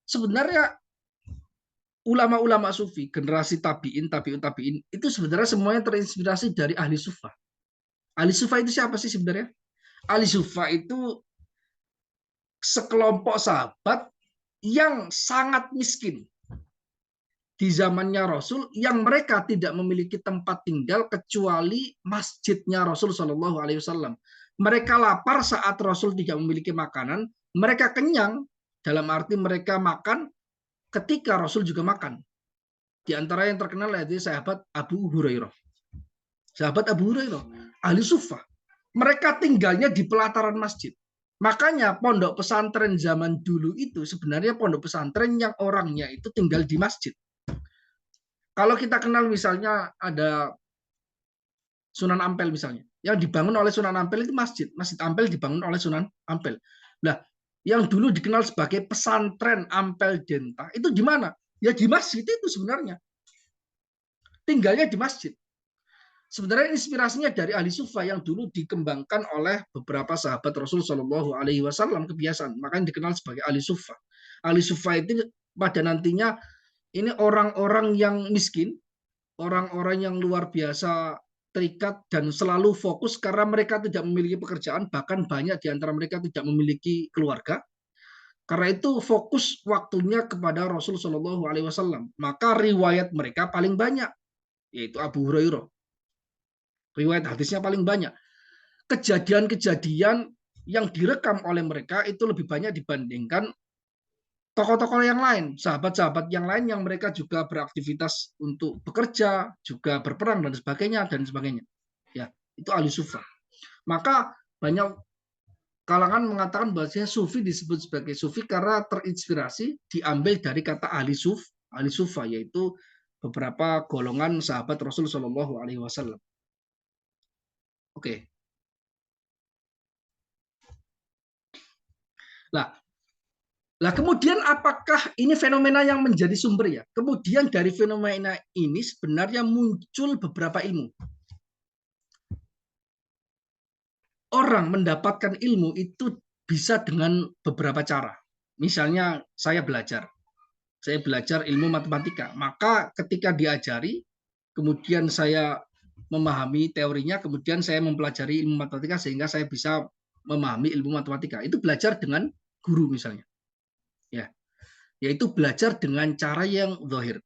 Sebenarnya ulama-ulama sufi, generasi tabiin, tabiin, itu sebenarnya semuanya terinspirasi dari ahli sufa. Ahli sufa itu siapa sih sebenarnya? Ahli sufa itu sekelompok sahabat yang sangat miskin di zamannya Rasul, yang mereka tidak memiliki tempat tinggal kecuali masjidnya Rasul Shallallahu Alaihi Wasallam. Mereka lapar saat Rasul tidak memiliki makanan, mereka kenyang dalam arti mereka makan ketika Rasul juga makan. Di antara yang terkenal yaitu sahabat Abu Hurairah. Sahabat Abu Hurairah, ahli sufa. Mereka tinggalnya di pelataran masjid. Makanya pondok pesantren zaman dulu itu sebenarnya pondok pesantren yang orangnya itu tinggal di masjid. Kalau kita kenal misalnya ada Sunan Ampel misalnya, yang dibangun oleh Sunan Ampel itu masjid. Masjid Ampel dibangun oleh Sunan Ampel. Nah, yang dulu dikenal sebagai pesantren Ampel Denta, itu di mana? Ya di masjid itu sebenarnya. Tinggalnya di masjid. Sebenarnya inspirasinya dari ahli sufa yang dulu dikembangkan oleh beberapa sahabat Rasul Shallallahu Alaihi Wasallam, kebiasaan. Makanya dikenal sebagai ahli sufa. Ahli sufa itu pada nantinya ini orang-orang yang miskin, orang-orang yang luar biasa terikat dan selalu fokus karena mereka tidak memiliki pekerjaan, bahkan banyak di antara mereka tidak memiliki keluarga. Karena itu fokus waktunya kepada Rasul Shallallahu Alaihi Wasallam. Maka riwayat mereka paling banyak, yaitu Abu Hurairah. Riwayat hadisnya paling banyak. Kejadian-kejadian yang direkam oleh mereka itu lebih banyak dibandingkan tokoh-tokoh yang lain, sahabat-sahabat yang lain yang mereka juga beraktivitas untuk bekerja, juga berperang dan sebagainya dan sebagainya. Ya, itu ahli sufa. Maka banyak kalangan mengatakan bahwasanya sufi disebut sebagai sufi karena terinspirasi diambil dari kata ahli sufa, yaitu beberapa golongan sahabat Rasul Shallallahu Alaihi Wasallam. Oke. Lah kemudian apakah ini fenomena yang menjadi sumber ya? Kemudian dari fenomena ini sebenarnya muncul beberapa ilmu. Orang mendapatkan ilmu itu bisa dengan beberapa cara. Misalnya saya belajar ilmu matematika. Maka ketika diajari, kemudian saya memahami teorinya, kemudian saya mempelajari ilmu matematika sehingga saya bisa memahami ilmu matematika. Itu belajar dengan guru misalnya. Ya, yaitu belajar dengan cara yang zahir.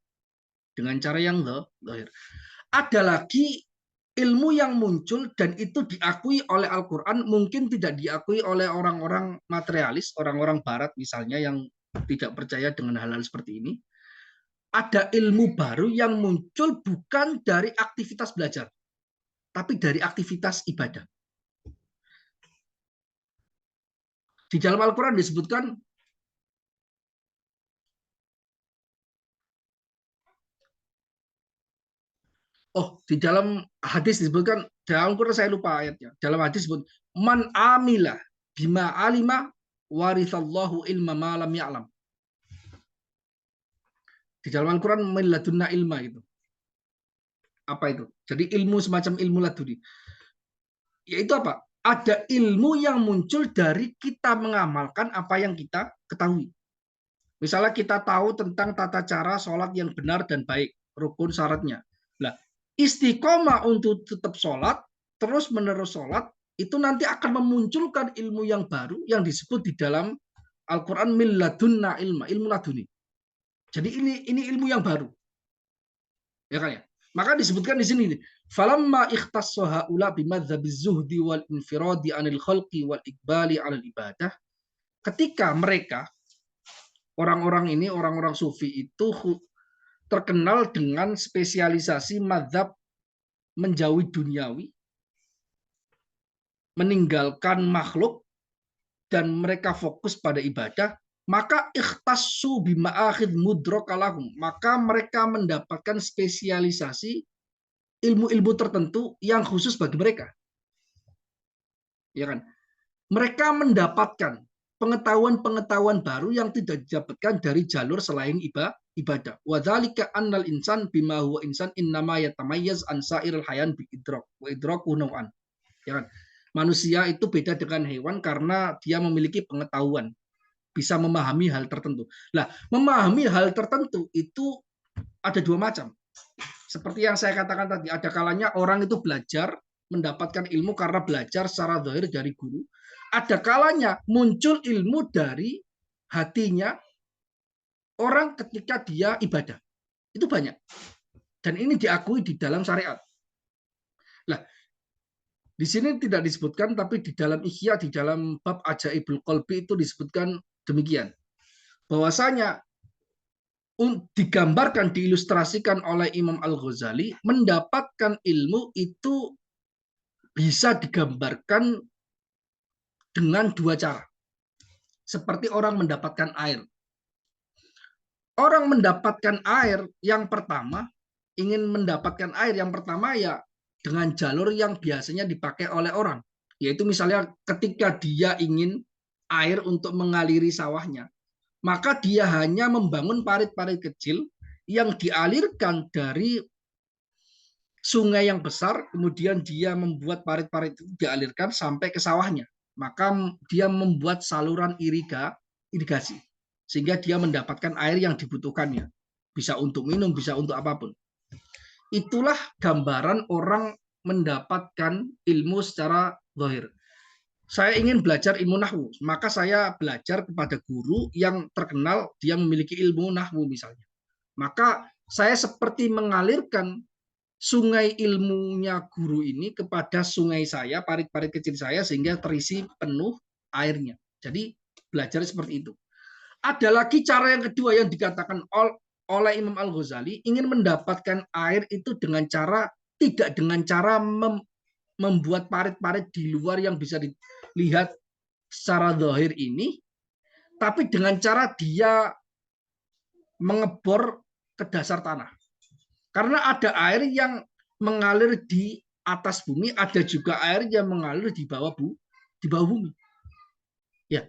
Dengan cara yang zahir. Ada lagi ilmu yang muncul dan itu diakui oleh Al-Quran, mungkin tidak diakui oleh orang-orang materialis, orang-orang barat misalnya yang tidak percaya dengan hal-hal seperti ini. Ada ilmu baru yang muncul bukan dari aktivitas belajar, tapi dari aktivitas ibadah. Di dalam Al-Quran disebutkan di dalam hadis disebutkan, dalam Quran saya lupa ayatnya. Dalam hadis disebut, man amila bima alima warithallahu ilma ma lam ya'lam. Di dalam Al-Quran min ladunna ilma itu. Apa itu? Jadi ilmu semacam ilmu laduni. Yaitu apa? Ada ilmu yang muncul dari kita mengamalkan apa yang kita ketahui. Misalnya kita tahu tentang tata cara sholat yang benar dan baik, rukun syaratnya. Nah, istiqomah untuk tetap sholat, terus menerus sholat, itu nanti akan memunculkan ilmu yang baru yang disebut di dalam Al-Quran min ladunna ilma, ilmu laduni. Jadi ini ilmu yang baru. Ya kan ya? Maka disebutkan di sini, falamma ikhtassaha ula bimadzhabiz zuhdi wal infiradi anil khalqi wal iqbali 'alal ibadah. Ketika mereka orang-orang ini, orang-orang sufi itu terkenal dengan spesialisasi mazhab menjauhi duniawi, meninggalkan makhluk, dan mereka fokus pada ibadah, maka ikhtassu bima'akhid mudrokalahum. Maka mereka mendapatkan spesialisasi ilmu-ilmu tertentu yang khusus bagi mereka. Ya kan? Mereka mendapatkan pengetahuan-pengetahuan baru yang tidak didapatkan dari jalur selain ibadah. Wa dzalika annal insan bima huwa insan innama yatamayyaz an sa'iril hayan bi idrak wa idraku naw'an. Ya kan? Manusia itu beda dengan hewan karena dia memiliki pengetahuan, bisa memahami hal tertentu. Nah, memahami hal tertentu itu ada dua macam. Seperti yang saya katakan tadi, ada kalanya orang itu belajar, mendapatkan ilmu karena belajar secara zahir dari guru. Ada kalanya muncul ilmu dari hatinya orang ketika dia ibadah. Itu banyak. Dan ini diakui di dalam syariat. Nah, di sini tidak disebutkan, tapi di dalam Ihya, di dalam bab Ajaibul Qalbi itu disebutkan demikian. Bahwasanya digambarkan, diilustrasikan oleh Imam Al-Ghazali, mendapatkan ilmu itu bisa digambarkan dengan dua cara. Seperti orang mendapatkan air. Orang mendapatkan air yang pertama, ingin mendapatkan air yang pertama ya dengan jalur yang biasanya dipakai oleh orang. Yaitu misalnya ketika dia ingin air untuk mengaliri sawahnya, maka dia hanya membangun parit-parit kecil yang dialirkan dari sungai yang besar, kemudian dia membuat parit-parit itu dialirkan sampai ke sawahnya. Maka dia membuat saluran irigasi, sehingga dia mendapatkan air yang dibutuhkannya. Bisa untuk minum, bisa untuk apapun. Itulah gambaran orang mendapatkan ilmu secara zahir. Saya ingin belajar ilmu nahwu, maka saya belajar kepada guru yang terkenal, dia memiliki ilmu nahwu misalnya. Maka saya seperti mengalirkan sungai ilmunya guru ini kepada sungai saya, parit-parit kecil saya, sehingga terisi penuh airnya. Jadi belajar seperti itu. Ada lagi cara yang kedua yang dikatakan oleh Imam Al-Ghazali, ingin mendapatkan air itu dengan cara, tidak dengan cara membuat parit-parit di luar yang bisa dilihat secara zahir ini, tapi dengan cara dia mengebor ke dasar tanah. Karena ada air yang mengalir di atas bumi, ada juga air yang mengalir di bawah bumi. Ya.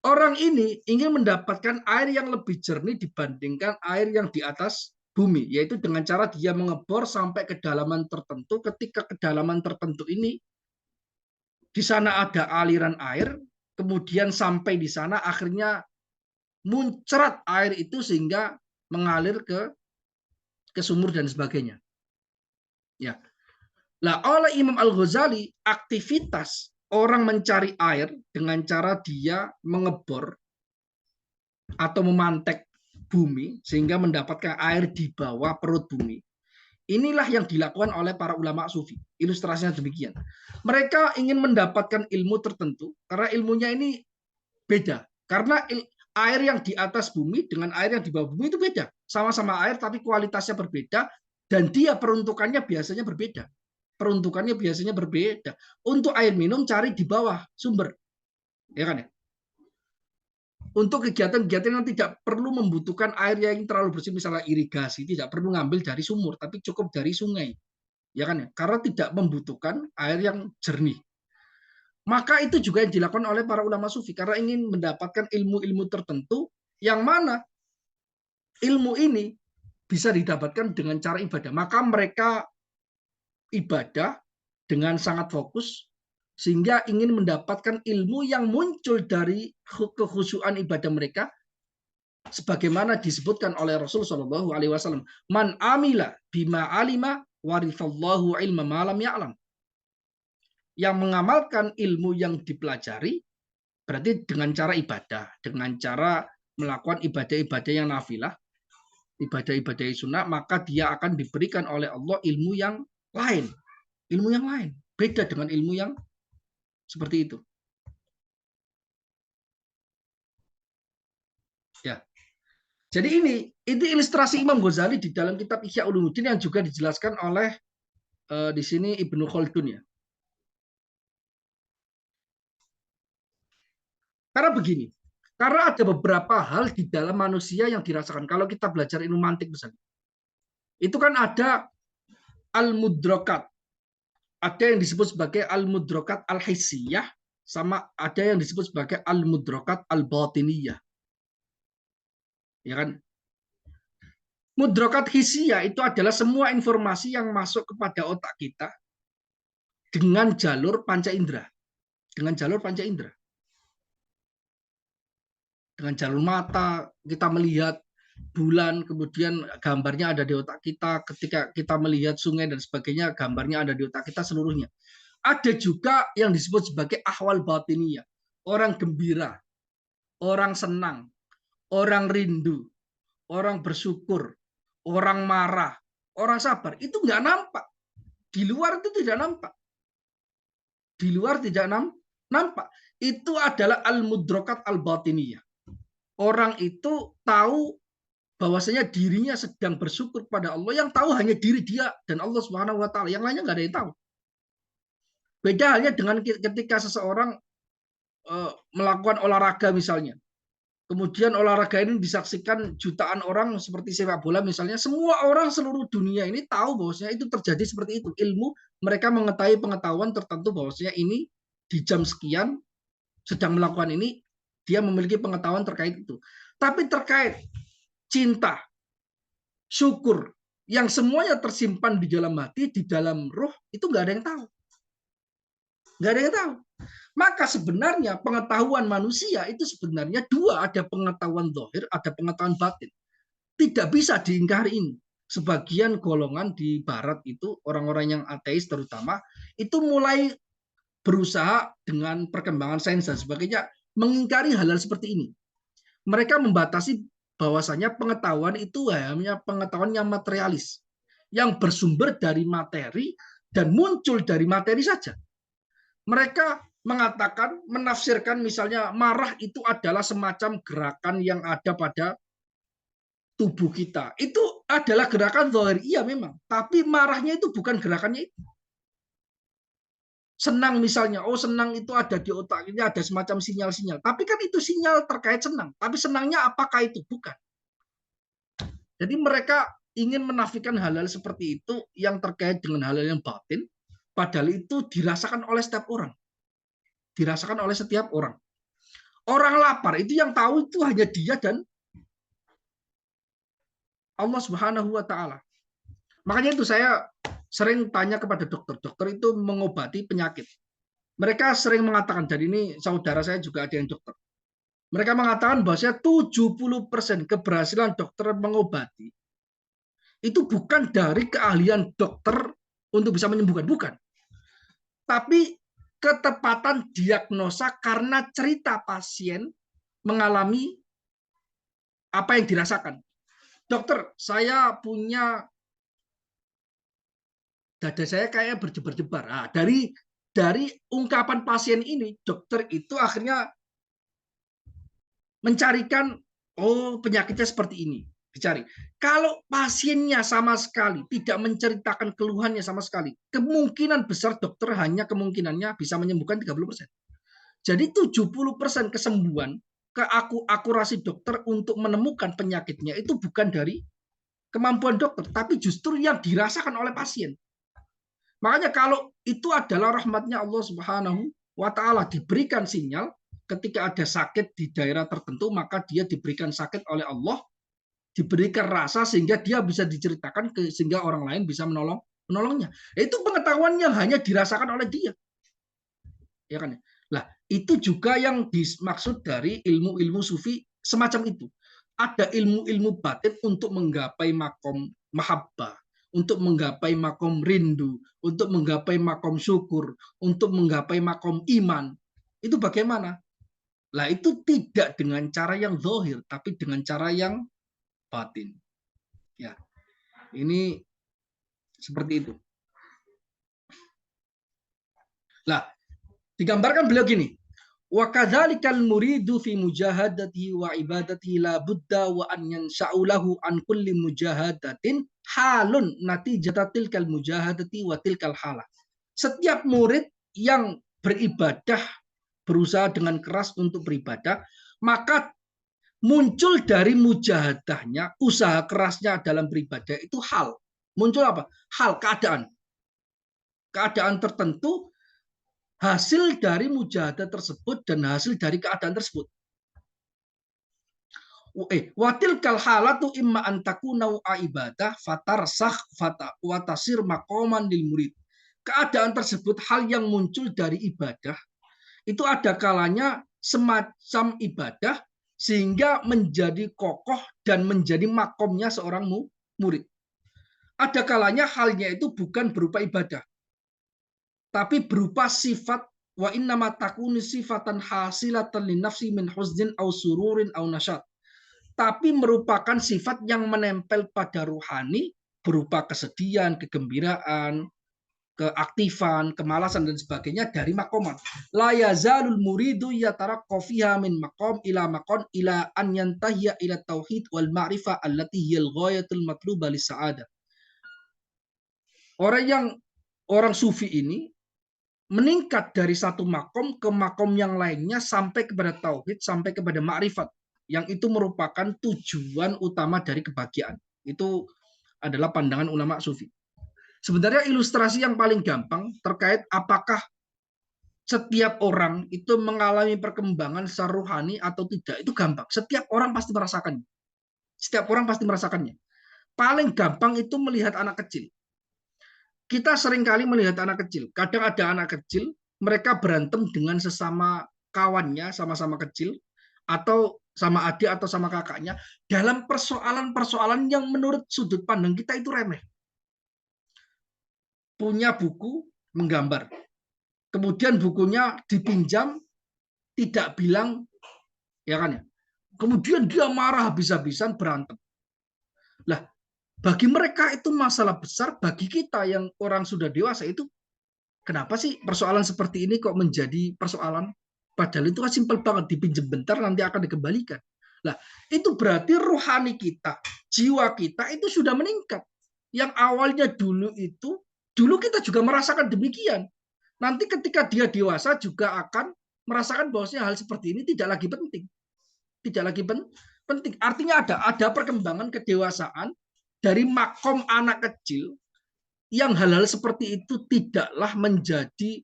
Orang ini ingin mendapatkan air yang lebih jernih dibandingkan air yang di atas bumi, yaitu dengan cara dia mengebor sampai kedalaman tertentu. Ketika kedalaman tertentu ini di sana ada aliran air, kemudian sampai di sana akhirnya muncrat air itu sehingga mengalir ke sumur dan sebagainya. Ya. Lah oleh Imam Al-Ghazali, aktivitas orang mencari air dengan cara dia mengebor atau memantek bumi sehingga mendapatkan air di bawah perut bumi. Inilah yang dilakukan oleh para ulama sufi. Ilustrasinya demikian. Mereka ingin mendapatkan ilmu tertentu karena ilmunya ini beda. Karena air yang di atas bumi dengan air yang di bawah bumi itu beda. Sama-sama air tapi kualitasnya berbeda dan dia peruntukannya biasanya berbeda. Peruntukannya biasanya berbeda. Untuk air minum cari di bawah sumber. Ya kan ya? Untuk kegiatan-kegiatan yang tidak perlu membutuhkan air yang terlalu bersih, misalnya irigasi, tidak perlu ngambil dari sumur, tapi cukup dari sungai, ya kan ya? Karena tidak membutuhkan air yang jernih. Maka itu juga yang dilakukan oleh para ulama sufi karena ingin mendapatkan ilmu-ilmu tertentu yang mana ilmu ini bisa didapatkan dengan cara ibadah. Maka mereka ibadah dengan sangat fokus sehingga ingin mendapatkan ilmu yang muncul dari kekhusyuan ibadah mereka sebagaimana disebutkan oleh Rasul Shallallahu Alaihi Wasallam, man amila bima alima warithallahu ilma malam ya'lam. Yang mengamalkan ilmu yang dipelajari berarti dengan cara ibadah, dengan cara melakukan ibadah-ibadah yang nafilah, ibadah-ibadah sunnah, maka dia akan diberikan oleh Allah ilmu yang lain, beda dengan ilmu yang seperti itu. Ya. Jadi ini ilustrasi Imam Ghazali di dalam kitab Ihya Ulumuddin yang juga dijelaskan oleh di sini Ibnu Khaldun ya. Karena begini, karena ada beberapa hal di dalam manusia yang dirasakan. Kalau kita belajar ilmu mantik misalnya, itu kan ada al-mudrokat, ada yang disebut sebagai al-mudrokat al-hissiyah, sama ada yang disebut sebagai al-mudrokat al-batiniyah. Ya kan? Mudrokat hissiyah itu adalah semua informasi yang masuk kepada otak kita dengan jalur panca indera. Dengan jalur panca indera. Dengan jalur mata, kita melihat bulan, kemudian gambarnya ada di otak kita. Ketika kita melihat sungai dan sebagainya, gambarnya ada di otak kita seluruhnya. Ada juga yang disebut sebagai ahwal batiniyah. Orang gembira, orang senang, orang rindu, orang bersyukur, orang marah, orang sabar. Itu nggak nampak. Di luar itu tidak nampak. Di luar tidak nampak. Itu adalah al-mudrokat al-batiniyah. Orang itu tahu bahwasanya dirinya sedang bersyukur pada Allah, yang tahu hanya diri dia dan Allah Subhanahu wa taala, yang lainnya nggak ada yang tahu. Beda halnya dengan ketika seseorang melakukan olahraga misalnya. Kemudian olahraga ini disaksikan jutaan orang seperti sepak bola misalnya, semua orang seluruh dunia ini tahu bahwasanya itu terjadi seperti itu. Ilmu, mereka mengetahui pengetahuan tertentu bahwasanya ini di jam sekian sedang melakukan ini, dia memiliki pengetahuan terkait itu. Tapi terkait cinta, syukur, yang semuanya tersimpan di dalam hati, di dalam ruh, itu nggak ada yang tahu. Nggak ada yang tahu. Maka sebenarnya pengetahuan manusia itu sebenarnya dua, ada pengetahuan zahir, ada pengetahuan batin. Tidak bisa diingkari ini. Sebagian golongan di barat itu, orang-orang yang ateis terutama, itu mulai berusaha dengan perkembangan sains dan sebagainya mengingkari hal-hal seperti ini. Mereka membatasi bahwasanya pengetahuan itu hanya pengetahuan yang materialis, yang bersumber dari materi dan muncul dari materi saja. Mereka mengatakan, menafsirkan misalnya marah itu adalah semacam gerakan yang ada pada tubuh kita. Itu adalah gerakan zahir, iya memang. Tapi marahnya itu bukan gerakannya itu. Senang misalnya, oh senang itu ada di otak, ini ada semacam sinyal-sinyal. Tapi kan itu sinyal terkait senang. Tapi senangnya apakah itu? Bukan. Jadi mereka ingin menafikan hal-hal seperti itu yang terkait dengan hal-hal yang batin, padahal itu dirasakan oleh setiap orang. Dirasakan oleh setiap orang. Orang lapar itu yang tahu itu hanya dia dan Allah Subhanahu wa taala. Makanya itu saya sering tanya kepada dokter. Dokter itu mengobati penyakit. Mereka sering mengatakan, dan ini saudara saya juga ada yang dokter. Mereka mengatakan bahwa 70% keberhasilan dokter mengobati itu bukan dari keahlian dokter untuk bisa menyembuhkan, bukan. Tapi ketepatan diagnosa karena cerita pasien mengalami apa yang dirasakan. Dokter, saya punya dada saya kayak berdebar-debar. Nah, dari ungkapan pasien ini, dokter itu akhirnya mencarikan, oh penyakitnya seperti ini, dicari. Kalau pasiennya sama sekali tidak menceritakan keluhannya sama sekali, kemungkinan besar dokter hanya kemungkinannya bisa menyembuhkan 30%. Jadi 70% kesembuhan, akurasi dokter untuk menemukan penyakitnya itu bukan dari kemampuan dokter, tapi justru yang dirasakan oleh pasien. Makanya kalau itu adalah rahmatnya Allah Subhanahu wa taala, diberikan sinyal ketika ada sakit di daerah tertentu, maka dia diberikan sakit oleh Allah, diberikan rasa sehingga dia bisa diceritakan sehingga orang lain bisa menolongnya. Itu pengetahuan yang hanya dirasakan oleh dia. Ya kan? Lah, itu juga yang dimaksud dari ilmu-ilmu sufi semacam itu. Ada ilmu-ilmu batin untuk menggapai makom mahabbah, untuk menggapai makom rindu, untuk menggapai makom syukur, untuk menggapai makom iman. Itu bagaimana? Lah, itu tidak dengan cara yang zahir, tapi dengan cara yang batin. Ya, ini seperti itu. Lah, digambarkan beliau gini, wa kadzalikal muridu fi mujahadatihi wa ibadatihi la budda wa an yansha'u lahu an kulli mujahadatin halun natijata tilkal mujahadati wa tilkal halah. Setiap murid yang beribadah, berusaha dengan keras untuk beribadah, maka muncul dari mujahadahnya, usaha kerasnya dalam beribadah itu hal. Muncul apa? Hal, keadaan. Keadaan tertentu hasil dari mujahadah tersebut dan hasil dari keadaan tersebut. Watil kal halatu imma antakuna ibadah fatar sah fata watasir makoman lil murid. Keadaan tersebut hal yang muncul dari ibadah itu ada kalanya semacam ibadah sehingga menjadi kokoh dan menjadi makomnya seorang murid. Ada kalanya halnya itu bukan berupa ibadah, tapi berupa sifat wa innama takunu sifatan hasilatan linafsi min huznin au sururin au nasyat. Tapi merupakan sifat yang menempel pada ruhani berupa kesedihan, kegembiraan, keaktifan, kemalasan dan sebagainya dari makoman. La yazalul muridu yataraqqu fiha min maqam ila maqam ila an yantahiya ila tauhid wal ma'rifah allati hiyal ghayatul matluba lis sa'adah. Orang sufi ini meningkat dari satu makom ke makom yang lainnya sampai kepada tauhid, sampai kepada ma'rifat, yang itu merupakan tujuan utama dari kebahagiaan. Itu adalah pandangan ulama sufi. Sebenarnya ilustrasi yang paling gampang terkait apakah setiap orang itu mengalami perkembangan secara rohani atau tidak, itu gampang. Setiap orang pasti merasakannya. Setiap orang pasti merasakannya. Paling gampang itu melihat anak kecil. Kita seringkali melihat anak kecil. Kadang ada anak kecil, mereka berantem dengan sesama kawannya, sama-sama kecil, atau sama adik atau sama kakaknya, dalam persoalan-persoalan yang menurut sudut pandang kita itu remeh. Punya buku menggambar. Kemudian bukunya dipinjam, tidak bilang, ya kan ya. Kemudian dia marah habis-habisan, berantem. Lah, bagi mereka itu masalah besar, bagi kita yang orang sudah dewasa itu, kenapa sih persoalan seperti ini kok menjadi persoalan? Padahal itu kan simpel banget, dipinjam bentar nanti akan dikembalikan. Lah, itu berarti rohani kita, jiwa kita itu sudah meningkat. Yang awalnya dulu kita juga merasakan demikian. Nanti ketika dia dewasa juga akan merasakan bahwasanya hal seperti ini tidak lagi penting. Tidak lagi penting. Artinya ada perkembangan kedewasaan dari makom anak kecil yang hal-hal seperti itu tidaklah menjadi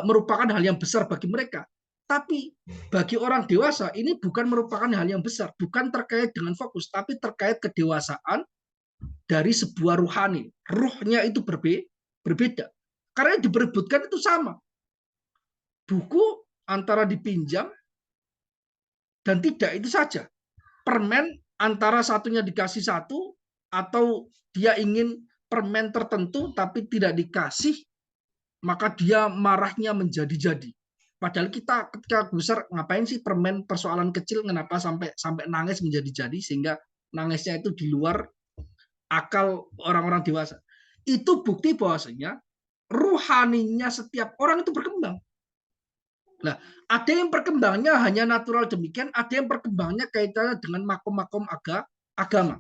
merupakan hal yang besar bagi mereka. Tapi bagi orang dewasa ini bukan merupakan hal yang besar, bukan terkait dengan fokus, tapi terkait kedewasaan dari sebuah ruhani. Ruhnya itu berbeda. Karena yang diperebutkan itu sama. Buku antara dipinjam dan tidak itu saja. Permen antara satunya dikasih satu atau dia ingin permen tertentu tapi tidak dikasih, maka dia marahnya menjadi-jadi. Padahal kita ketika besar ngapain sih permen persoalan kecil kenapa sampai nangis menjadi-jadi sehingga nangisnya itu di luar akal orang-orang dewasa. Itu bukti bahwasanya ruhaninya setiap orang itu berkembang. Nah, ada yang perkembangannya hanya natural demikian, ada yang perkembangannya kaitannya dengan makom-makom agama.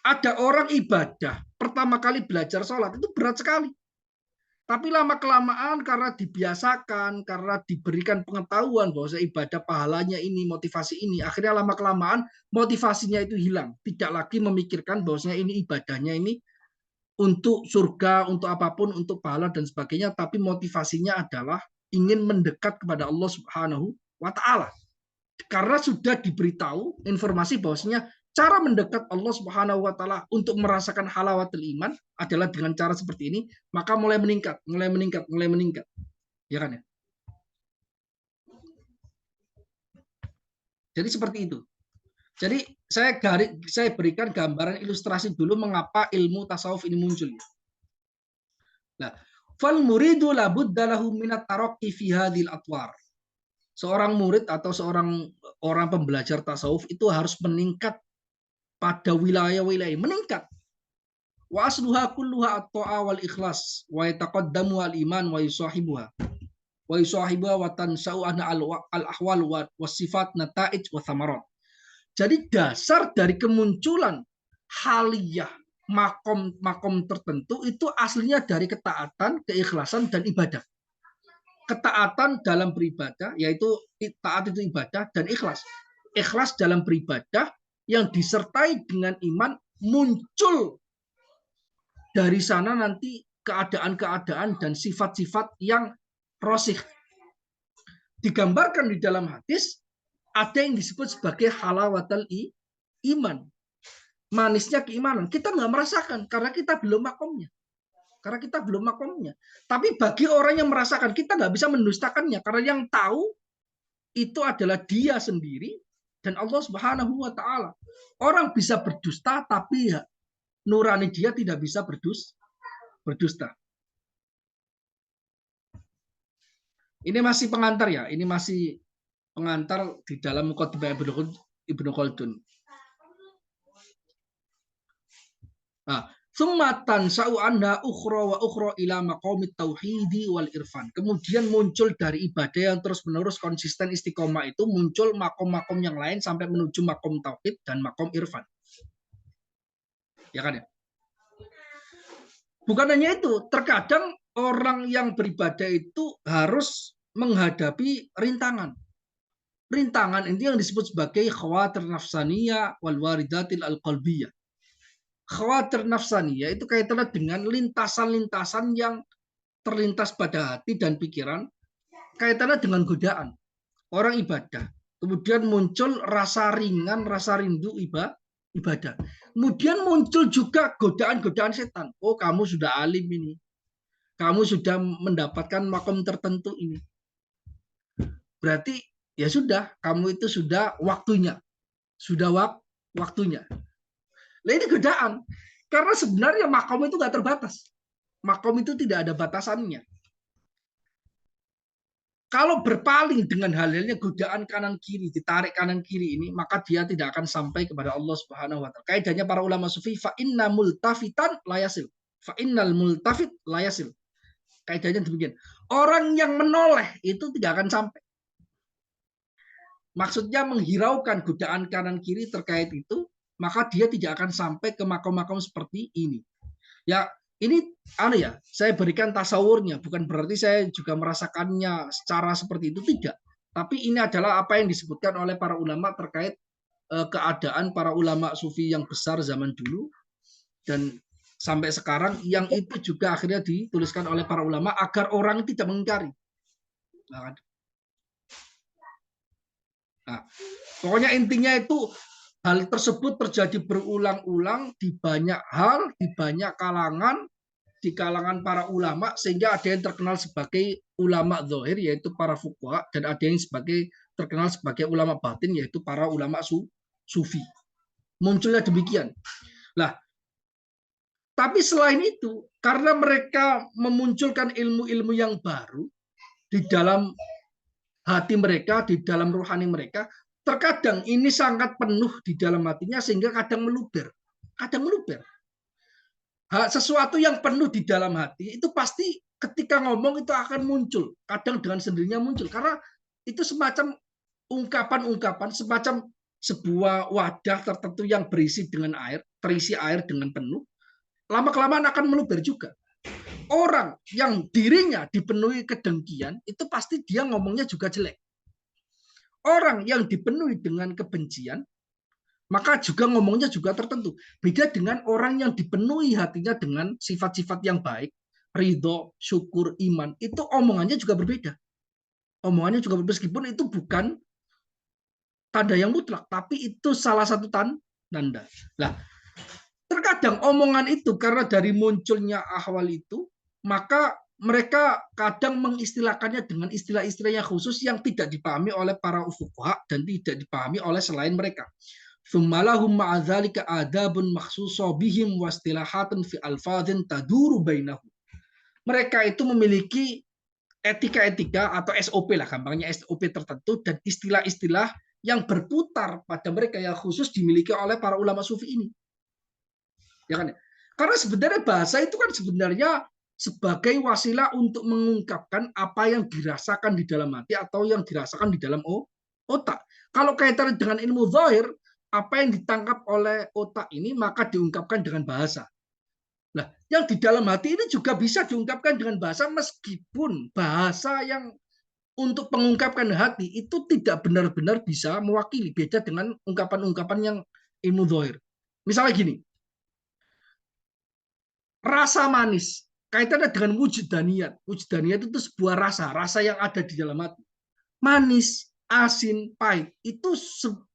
Ada orang ibadah, pertama kali belajar sholat itu berat sekali. Tapi lama-kelamaan karena dibiasakan, karena diberikan pengetahuan bahwa ibadah pahalanya ini, motivasi ini, akhirnya lama-kelamaan motivasinya itu hilang. Tidak lagi memikirkan bahwasanya ini ibadahnya ini untuk surga, untuk apapun, untuk pahala dan sebagainya, tapi motivasinya adalah ingin mendekat kepada Allah Subhanahu wa taala. Karena sudah diberitahu informasi bahwasanya cara mendekat Allah Subhanahu wa taala untuk merasakan halawatul iman adalah dengan cara seperti ini, maka mulai meningkat. Ya kan ya? Jadi seperti itu. Jadi saya berikan gambaran ilustrasi dulu mengapa ilmu tasawuf ini muncul. Nah, fal muridu labudda lahu minat taraqi fi hadhil atwar. Seorang murid atau seorang orang pembelajar tasawuf itu harus meningkat pada wilayah-wilayah, meningkat. Wa asluha kulluha at-ta'a wal ikhlas wa yataqaddamu al iman wa yusahibuha. Wa yusahibuha wa tansa'u anha al ahwal wa sifat nata'ij wa thamarat. Jadi dasar dari kemunculan haliyah makom tertentu itu aslinya dari ketaatan, keikhlasan dan ibadah. Ketaatan dalam beribadah yaitu taat itu ibadah dan ikhlas. Ikhlas dalam beribadah yang disertai dengan iman muncul dari sana nanti keadaan-keadaan dan sifat-sifat yang rosih. Digambarkan di dalam hadis ada yang disebut sebagai halawatul iman. Manisnya keimanan. Kita nggak merasakan karena kita belum makomnya. Tapi bagi orang yang merasakan, kita nggak bisa mendustakannya karena yang tahu itu adalah dia sendiri dan Allah Subhanahu wa taala. Orang bisa berdusta tapi nurani dia tidak bisa berdusta. Ini masih pengantar ya, ini masih pengantar di dalam Muqaddimah Ibnu Khaldun. Nah, summatan sa'u'anha ukhra wa ukhra ila maqamit tauhidi wal irfan. Kemudian muncul dari ibadah yang terus-menerus konsisten istiqomah itu muncul makom-makom yang lain sampai menuju makom tauhid dan makom irfan. Ya kan ya? Bukan hanya itu, terkadang orang yang beribadah itu harus menghadapi rintangan. Rintangan ini yang disebut sebagai khawatir nafsaniyah wal waridatil al-qalbiyah. Khawatir nafsaniyah itu kaitannya dengan lintasan-lintasan yang terlintas pada hati dan pikiran, kaitannya dengan godaan. Orang ibadah, kemudian muncul rasa ringan, rasa rindu ibadah. Kemudian muncul juga godaan-godaan setan. Oh, kamu sudah alim ini. Kamu sudah mendapatkan makom tertentu ini. Berarti ya sudah, kamu itu sudah waktunya. Sudah waktunya. Nah, ini godaan. Karena sebenarnya makom itu nggak terbatas. Makom itu tidak ada batasannya. Kalau berpaling dengan hal-halnya godaan kanan kiri, ditarik kanan kiri ini, maka dia tidak akan sampai kepada Allah Subhanahu wa taala. Kaidahnya para ulama sufi, fa inna multafitan layasil. Fa innal multafit layasil. Kaidahnya demikian. Orang yang menoleh itu tidak akan sampai. Maksudnya menghiraukan godaan kanan kiri terkait itu, maka dia tidak akan sampai ke makom-makom seperti ini. Ya, ini saya berikan tasawurnya, bukan berarti saya juga merasakannya secara seperti itu, tidak. Tapi ini adalah apa yang disebutkan oleh para ulama terkait keadaan para ulama sufi yang besar zaman dulu dan sampai sekarang, yang itu juga akhirnya dituliskan oleh para ulama agar orang tidak mengingkari. Nah, pokoknya intinya itu hal tersebut terjadi berulang-ulang di banyak hal, di banyak kalangan, di kalangan para ulama, sehingga ada yang terkenal sebagai ulama zahir, yaitu para fuqaha, dan ada yang terkenal sebagai ulama batin, yaitu para ulama sufi. Munculnya demikian. Lah, tapi selain itu, karena mereka memunculkan ilmu-ilmu yang baru di dalam hati mereka, di dalam rohani mereka, terkadang ini sangat penuh di dalam hatinya sehingga kadang meluber. Kadang meluber. Sesuatu yang penuh di dalam hati itu pasti ketika ngomong itu akan muncul. Kadang dengan sendirinya muncul. Karena itu semacam ungkapan-ungkapan, semacam sebuah wadah tertentu yang berisi dengan air, terisi air dengan penuh, lama-kelamaan akan meluber juga. Orang yang dirinya dipenuhi kedengkian, itu pasti dia ngomongnya juga jelek. Orang yang dipenuhi dengan kebencian, maka juga ngomongnya juga tertentu. Beda dengan orang yang dipenuhi hatinya dengan sifat-sifat yang baik, ridho, syukur, iman, itu omongannya juga berbeda. Omongannya juga berbeda, meskipun itu bukan tanda yang mutlak, tapi itu salah satu tanda. Nah, terkadang omongan itu karena dari munculnya ahwal itu, maka mereka kadang mengistilahkannya dengan istilah-istilah yang khusus yang tidak dipahami oleh para fuqaha dan tidak dipahami oleh selain mereka. Thummalahum ma'adzalika adabun makhsusa bihim wastilahatun fi alfadhin taduru bainahum. Mereka itu memiliki etika-etika atau SOP lah, gampangnya SOP tertentu dan istilah-istilah yang berputar pada mereka yang khusus dimiliki oleh para ulama sufi ini. Ya kan? Karena sebenarnya bahasa itu kan sebenarnya sebagai wasilah untuk mengungkapkan apa yang dirasakan di dalam hati atau yang dirasakan di dalam otak. Kalau kaitannya dengan ilmu zahir, apa yang ditangkap oleh otak ini maka diungkapkan dengan bahasa. Nah, yang di dalam hati ini juga bisa diungkapkan dengan bahasa, meskipun bahasa yang untuk mengungkapkan hati itu tidak benar-benar bisa mewakili, beda dengan ungkapan-ungkapan yang ilmu zahir. Misalnya gini, rasa manis kaitannya dengan wujudaniat. Wujudaniat itu sebuah rasa yang ada di dalam hati. Manis, asin, pahit itu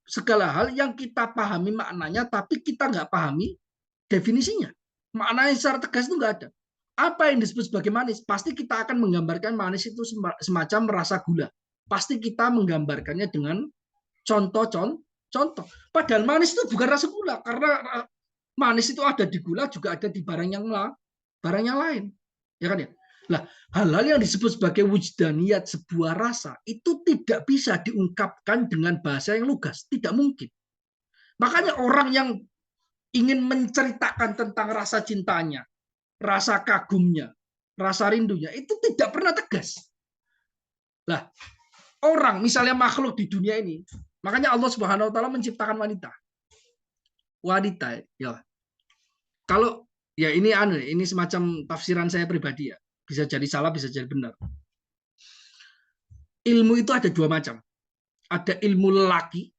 segala hal yang kita pahami maknanya, tapi kita nggak pahami definisinya. Maknanya secara tegas itu nggak ada. Apa yang disebut sebagai manis? Pasti kita akan menggambarkan manis itu semacam rasa gula. Pasti kita menggambarkannya dengan contoh. Padahal manis itu bukan rasa gula, karena manis itu ada di gula, juga ada di barang yang lain, ya kan ya. Nah, hal-hal yang disebut sebagai wujdaniyat, sebuah rasa, itu tidak bisa diungkapkan dengan bahasa yang lugas, tidak mungkin. Makanya orang yang ingin menceritakan tentang rasa cintanya, rasa kagumnya, rasa rindunya, itu tidak pernah tegas. Lah, orang misalnya makhluk di dunia ini, makanya Allah Subhanahu wa taala menciptakan wanita. Wanita, ya. Kalau ya ini semacam tafsiran saya pribadi ya. Bisa jadi salah, bisa jadi benar. Ilmu itu ada dua macam. Ada ilmu lelaki,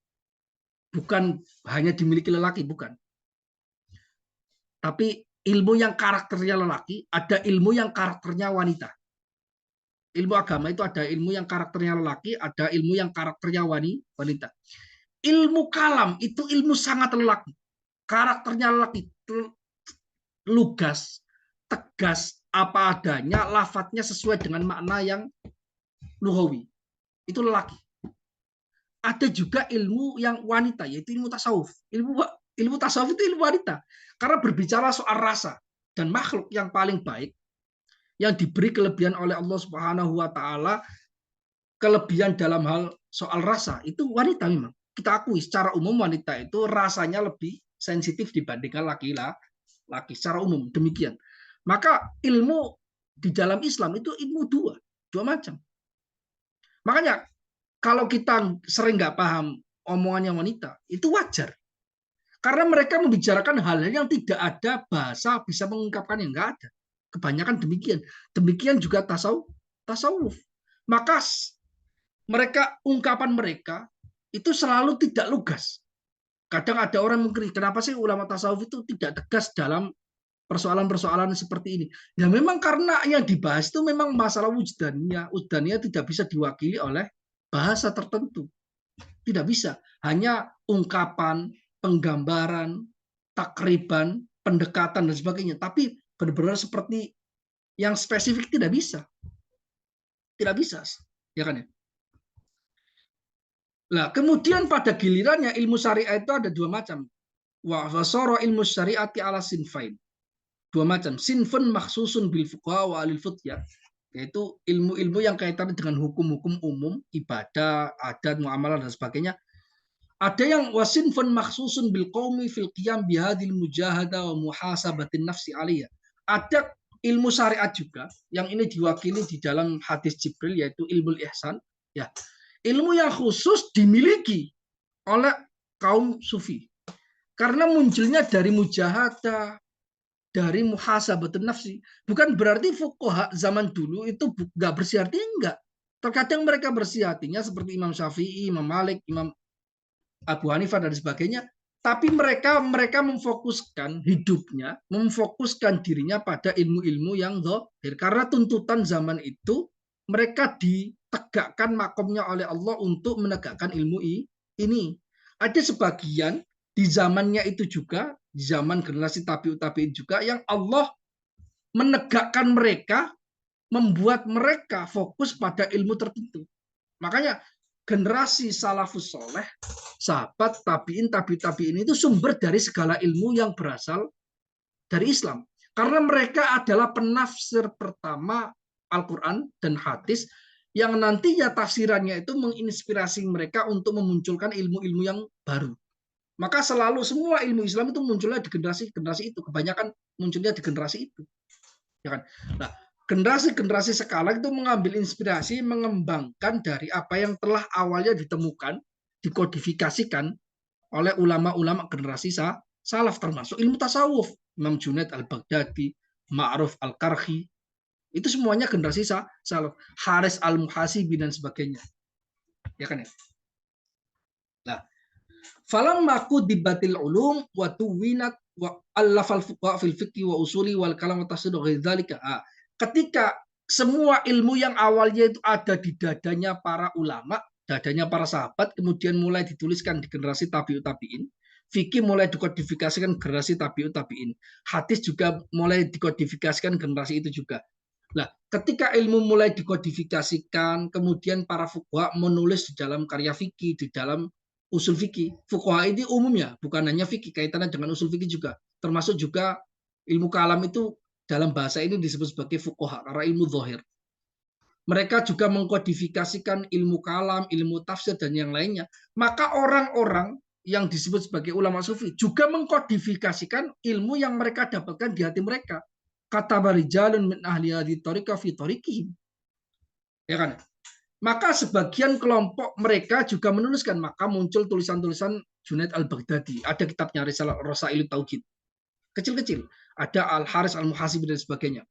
bukan hanya dimiliki lelaki, bukan. Tapi ilmu yang karakternya lelaki, ada ilmu yang karakternya wanita. Ilmu agama itu ada ilmu yang karakternya lelaki, ada ilmu yang karakternya wanita. Ilmu kalam itu ilmu sangat lelaki. Karakternya lelaki, lugas, tegas, apa adanya, lafadznya sesuai dengan makna yang lughawi. Itu lelaki. Ada juga ilmu yang wanita, yaitu ilmu tasawuf. Ilmu tasawuf itu ilmu wanita. Karena berbicara soal rasa dan makhluk yang paling baik, yang diberi kelebihan oleh Allah Subhanahu wa taala, kelebihan dalam hal soal rasa, itu wanita memang. Kita akui secara umum wanita itu rasanya lebih sensitif dibandingkan laki-laki secara umum, demikian. Maka ilmu di dalam Islam itu ilmu dua macam. Makanya kalau kita sering nggak paham omongannya wanita, itu wajar. Karena mereka membicarakan hal-hal yang tidak ada bahasa bisa mengungkapkan, yang nggak ada. Kebanyakan demikian. Demikian juga tasawuf. Maka ungkapan mereka itu selalu tidak lugas. Kadang ada orang mengkritik, kenapa sih ulama tasawuf itu tidak tegas dalam persoalan-persoalan seperti ini? Ya memang karena yang dibahas itu memang masalah wujdaniyah. Wujdaniyah tidak bisa diwakili oleh bahasa tertentu. Tidak bisa. Hanya ungkapan, penggambaran, takriban, pendekatan, dan sebagainya. Tapi benar-benar seperti yang spesifik tidak bisa. Tidak bisa. Ya kan ya? Nah, kemudian pada gilirannya ilmu syariah itu ada dua macam. Wa fasara ilmu syariati ala sinfain. Dua macam. Sinfun maksusun bil fuqaha wa alil futyah, yaitu ilmu-ilmu yang kaitannya dengan hukum-hukum umum, ibadah, adat, muamalah dan sebagainya. Ada yang wasinfun maksusun bil qaumi fil qiyam bihadil mujahada wa muhasabatin nafsi aliyah. Ada ilmu syariat juga yang ini diwakili di dalam hadis Jibril, yaitu ilmu ihsan, ya. Ilmu yang khusus dimiliki oleh kaum sufi. Karena munculnya dari mujahadah, dari muhasabatun nafsi. Bukan berarti fuqaha zaman dulu itu nggak bersih hati, enggak. Terkadang mereka bersih hatinya seperti Imam Syafi'i, Imam Malik, Imam Abu Hanifah dan sebagainya. Tapi mereka memfokuskan hidupnya, memfokuskan dirinya pada ilmu-ilmu yang zahir. Karena tuntutan zaman itu mereka ditegakkan makomnya oleh Allah untuk menegakkan ilmu ini. Ada sebagian di zamannya itu juga, di zaman generasi tabi'ut tabi'in juga, yang Allah menegakkan mereka, membuat mereka fokus pada ilmu tertentu. Makanya generasi salafus soleh, sahabat, tabi'in, tabi'in itu sumber dari segala ilmu yang berasal dari Islam. Karena mereka adalah penafsir pertama Al-Quran dan hadis yang nantinya tafsirannya itu menginspirasi mereka untuk memunculkan ilmu-ilmu yang baru. Maka selalu semua ilmu Islam itu munculnya di generasi-generasi itu. Kebanyakan munculnya di generasi itu. Ya kan? Nah, generasi-generasi sekarang itu mengambil inspirasi, mengembangkan dari apa yang telah awalnya ditemukan, dikodifikasikan oleh ulama-ulama generasi salaf, termasuk ilmu tasawuf. Imam Junaid al-Baghdadi, Ma'ruf al-Karhi, itu semuanya generasi salaf. Haris al-Muhasibi dan sebagainya. Ya kan ya? Nah, falamma qudibatil ulum wa tuwinat wa allafal fuqaha fil fiqhi wa usuli wal kalam wa tafsir wa dzalika. Ketika semua ilmu yang awalnya itu ada di dadanya para ulama, dadanya para sahabat, kemudian mulai dituliskan di generasi tabi'ut tabi'in, fikih mulai dikodifikasikan generasi tabi'ut tabi'in, hadis juga mulai dikodifikasikan generasi itu juga. Nah, ketika ilmu mulai dikodifikasikan, kemudian para fuqaha menulis di dalam karya fikih, di dalam usul fikih. Fuqaha ini umumnya, bukan hanya fikih, kaitannya dengan usul fikih juga. Termasuk juga ilmu kalam itu dalam bahasa ini disebut sebagai fuqaha, karena ilmu zahir. Mereka juga mengkodifikasikan ilmu kalam, ilmu tafsir, dan yang lainnya. Maka orang-orang yang disebut sebagai ulama sufi juga mengkodifikasikan ilmu yang mereka dapatkan di hati mereka. Kata barijalun min ahli hadhihi thariqah fi thariqihim. Ya kan? Maka sebagian kelompok mereka juga menuliskan, maka muncul tulisan-tulisan Junaid al-Baghdadi. Ada kitabnya Rasailut Tauhid. Kecil-kecil. Ada Al-Haris al-Muhasibi dan sebagainya.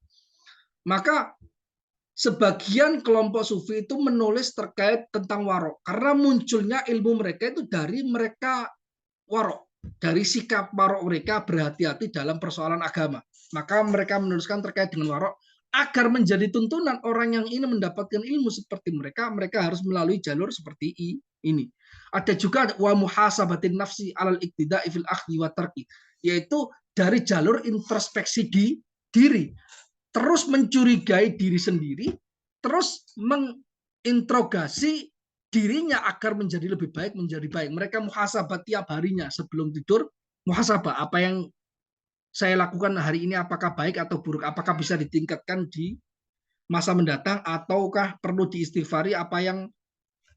Maka sebagian kelompok sufi itu menulis terkait tentang warok. Karena munculnya ilmu mereka itu dari mereka warok. Dari sikap warok mereka berhati-hati dalam persoalan agama. Maka mereka menuliskan terkait dengan warok. Agar menjadi tuntunan orang yang ingin mendapatkan ilmu seperti mereka, mereka harus melalui jalur seperti ini. Ada juga wa muhasabatin nafsi alal iktida'i fil akhdhi wa tarki, yaitu dari jalur introspeksi di diri, terus mencurigai diri sendiri, terus menginterogasi dirinya agar menjadi lebih baik, menjadi baik. Mereka muhasabah tiap harinya sebelum tidur, muhasabah apa yang saya lakukan hari ini apakah baik atau buruk, apakah bisa ditingkatkan di masa mendatang, ataukah perlu diistighfari apa yang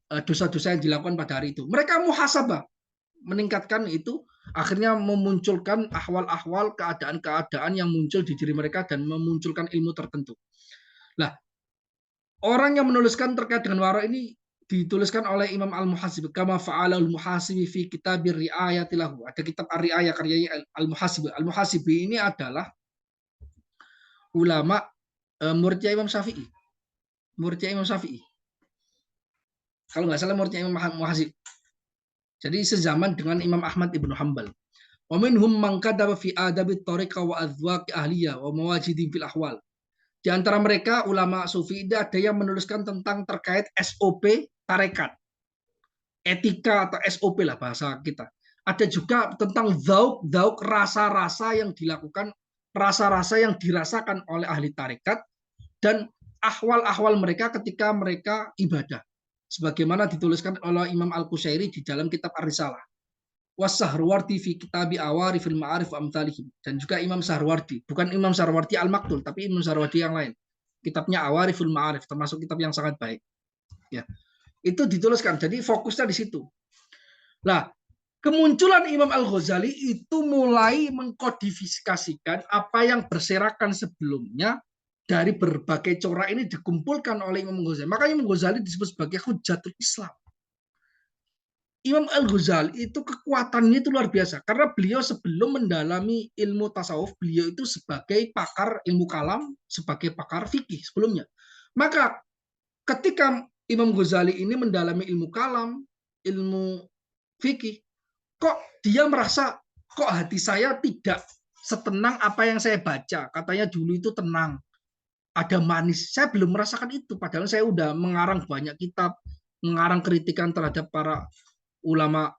dosa-dosa yang dilakukan pada hari itu. Mereka muhasabah, meningkatkan itu, akhirnya memunculkan ahwal-ahwal, keadaan-keadaan yang muncul di diri mereka dan memunculkan ilmu tertentu. Nah, orang yang menuliskan terkait dengan wara ini dituliskan oleh Imam Al-Muhasibi, kama fa'alal muhasibi fi kitabir ri'ayatilahu. Ada kitab Ar-Ri'ayah karyanya Al-Muhasibi. Al-Muhasibi ini adalah ulama muridnya Imam Syafi'i. Muridnya Imam Syafi'i. Kalau nggak salah muridnya Imam Muhasib. Jadi sezaman dengan Imam Ahmad Ibnu Hanbal. Wa minhum man kadaba fi adabi tariqa wa adzwaqi ahliya wa mawajidin fil ahwal. Di antara mereka ulama sufi ada yang menuliskan tentang terkait SOP tarekat. etika atau SOP lah bahasa kita. Ada juga tentang zauk, rasa-rasa yang dilakukan, rasa-rasa yang dirasakan oleh ahli tarekat, dan ahwal-ahwal mereka ketika mereka ibadah. Sebagaimana dituliskan oleh Imam Al-Qushairi di dalam kitab Ar-Risalah. Was-Sahrawardi fi kitabi Awarifil Ma'arif wa Amthalihim. Dan juga Imam Sahrawardi, bukan Imam Sahrawardi Al-Maktul, tapi Imam Sahrawardi yang lain. Kitabnya Awariful Ma'arif, termasuk kitab yang sangat baik. Ya. Itu dituliskan. Jadi fokusnya di situ. Nah, kemunculan Imam Al-Ghazali itu mulai mengkodifikasikan apa yang berserakan sebelumnya dari berbagai corak ini dikumpulkan oleh Imam Ghazali. Makanya Imam Ghazali disebut sebagai Hujatul Islam. Imam Al-Ghazali itu kekuatannya itu luar biasa karena beliau sebelum mendalami ilmu tasawuf, beliau itu sebagai pakar ilmu kalam, sebagai pakar fikih sebelumnya. Maka ketika Imam Ghazali ini mendalami ilmu kalam, ilmu fikih, kok dia merasa kok hati saya tidak setenang apa yang saya baca. Katanya dulu itu tenang, ada manis. Saya belum merasakan itu, padahal saya udah mengarang banyak kitab, mengarang kritikan terhadap para ulama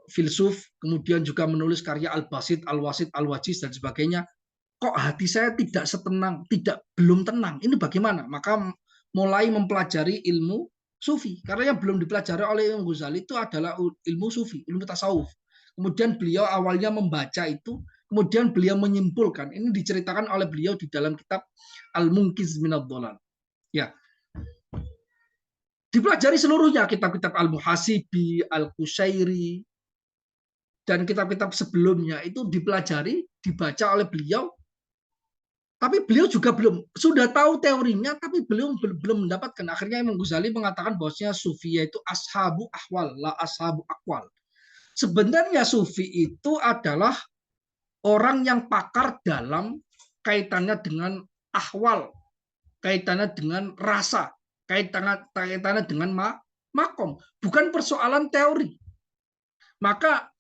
filsuf, kemudian juga menulis karya Al-Basit, Al-Wasit, Al-Wajiz, dan sebagainya. Kok hati saya tidak setenang, belum tenang. Ini bagaimana? Maka mulai mempelajari ilmu sufi. Karena yang belum dipelajari oleh Imam Ghazali itu adalah ilmu sufi, ilmu tasawuf. Kemudian beliau awalnya membaca itu, kemudian beliau menyimpulkan. Ini diceritakan oleh beliau di dalam kitab Al-Munqiz Minadh Dhalal. Ya, dipelajari seluruhnya, kitab-kitab Al-Muhasibi, Al-Qushairi, dan kitab-kitab sebelumnya itu dipelajari, dibaca oleh beliau, tapi beliau juga belum, sudah tahu teorinya, tapi belum mendapatkan. Akhirnya Imam Ghazali mengatakan bahwasanya sufi itu ashabu ahwal, la ashabu akwal. Sebenarnya sufi itu adalah orang yang pakar dalam kaitannya dengan ahwal, kaitannya dengan rasa, kaitannya dengan makom, bukan persoalan teori. Maka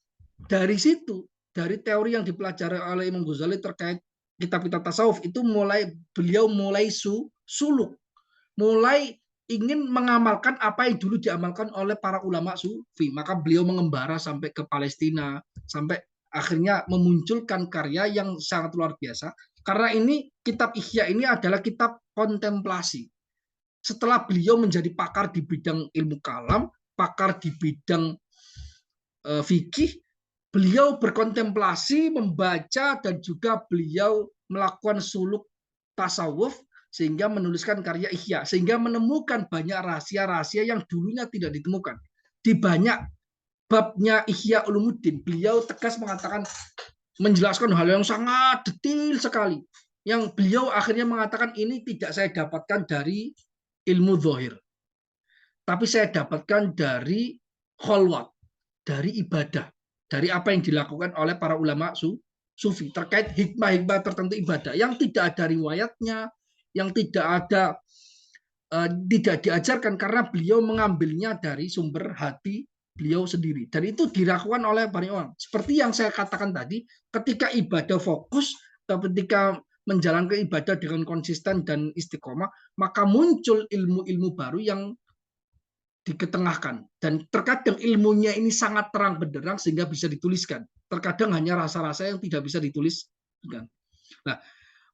dari situ, dari teori yang dipelajari oleh Imam Ghazali terkait kitab-kitab tasawuf itu beliau mulai suluk, mulai ingin mengamalkan apa yang dulu diamalkan oleh para ulama sufi. Maka beliau mengembara sampai ke Palestina, sampai akhirnya memunculkan karya yang sangat luar biasa. Karena ini kitab Ihya ini adalah kitab kontemplasi. Setelah beliau menjadi pakar di bidang ilmu kalam, pakar di bidang fikih, beliau berkontemplasi, membaca, dan juga beliau melakukan suluk tasawuf sehingga menuliskan karya Ihya, sehingga menemukan banyak rahasia-rahasia yang dulunya tidak ditemukan. Di banyak babnya Ihya Ulumuddin, beliau tegas mengatakan, menjelaskan hal yang sangat detail sekali, yang beliau akhirnya mengatakan ini tidak saya dapatkan dari ilmu zahir, tapi saya dapatkan dari kholwat, dari ibadah, dari apa yang dilakukan oleh para ulama sufi terkait hikmah-hikmah tertentu ibadah yang tidak ada riwayatnya, yang tidak diajarkan karena beliau mengambilnya dari sumber hati beliau sendiri, dan itu dilakukan oleh banyak orang. Seperti yang saya katakan tadi, ketika ibadah fokus, ketika menjalankan ibadah dengan konsisten dan istiqomah, maka muncul ilmu-ilmu baru yang diketengahkan, dan terkadang ilmunya ini sangat terang benderang sehingga bisa dituliskan. Terkadang hanya rasa-rasa yang tidak bisa dituliskan. Nah,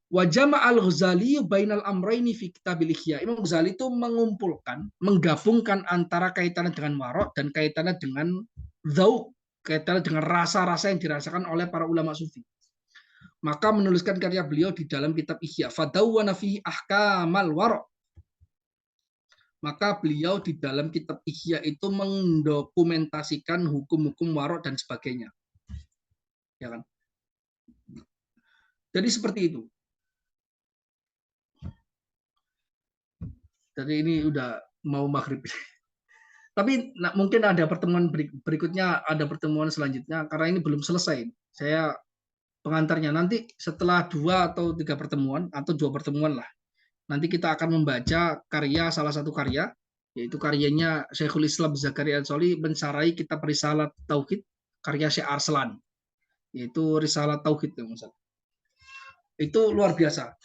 wajama al-Ghazali bainal amraini fi kitabil Ihya. Imam Ghazali itu menggabungkan antara kaitannya dengan warok dan kaitannya dengan dzauq, kaitannya dengan rasa-rasa yang dirasakan oleh para ulama sufi. Maka menuliskan karya beliau di dalam kitab Ihya, fadawwana fi ahkamal warok. Maka beliau di dalam kitab Ihya itu mendokumentasikan hukum-hukum warok dan sebagainya. Ya kan? Jadi seperti itu. Jadi ini udah mau maghrib. Tapi mungkin ada pertemuan berikutnya, ada pertemuan selanjutnya, karena ini belum selesai. Saya pengantarnya nanti setelah 2 atau 3 pertemuan, atau 2 pertemuan lah. Nanti kita akan membaca salah satu karya, yaitu karyanya Syekhul Islam Zakaria Ansori, mensarai kitab Risalah Tauhid, karya Syekh Arslan, yaitu Risalah Tauhid. Itu luar biasa.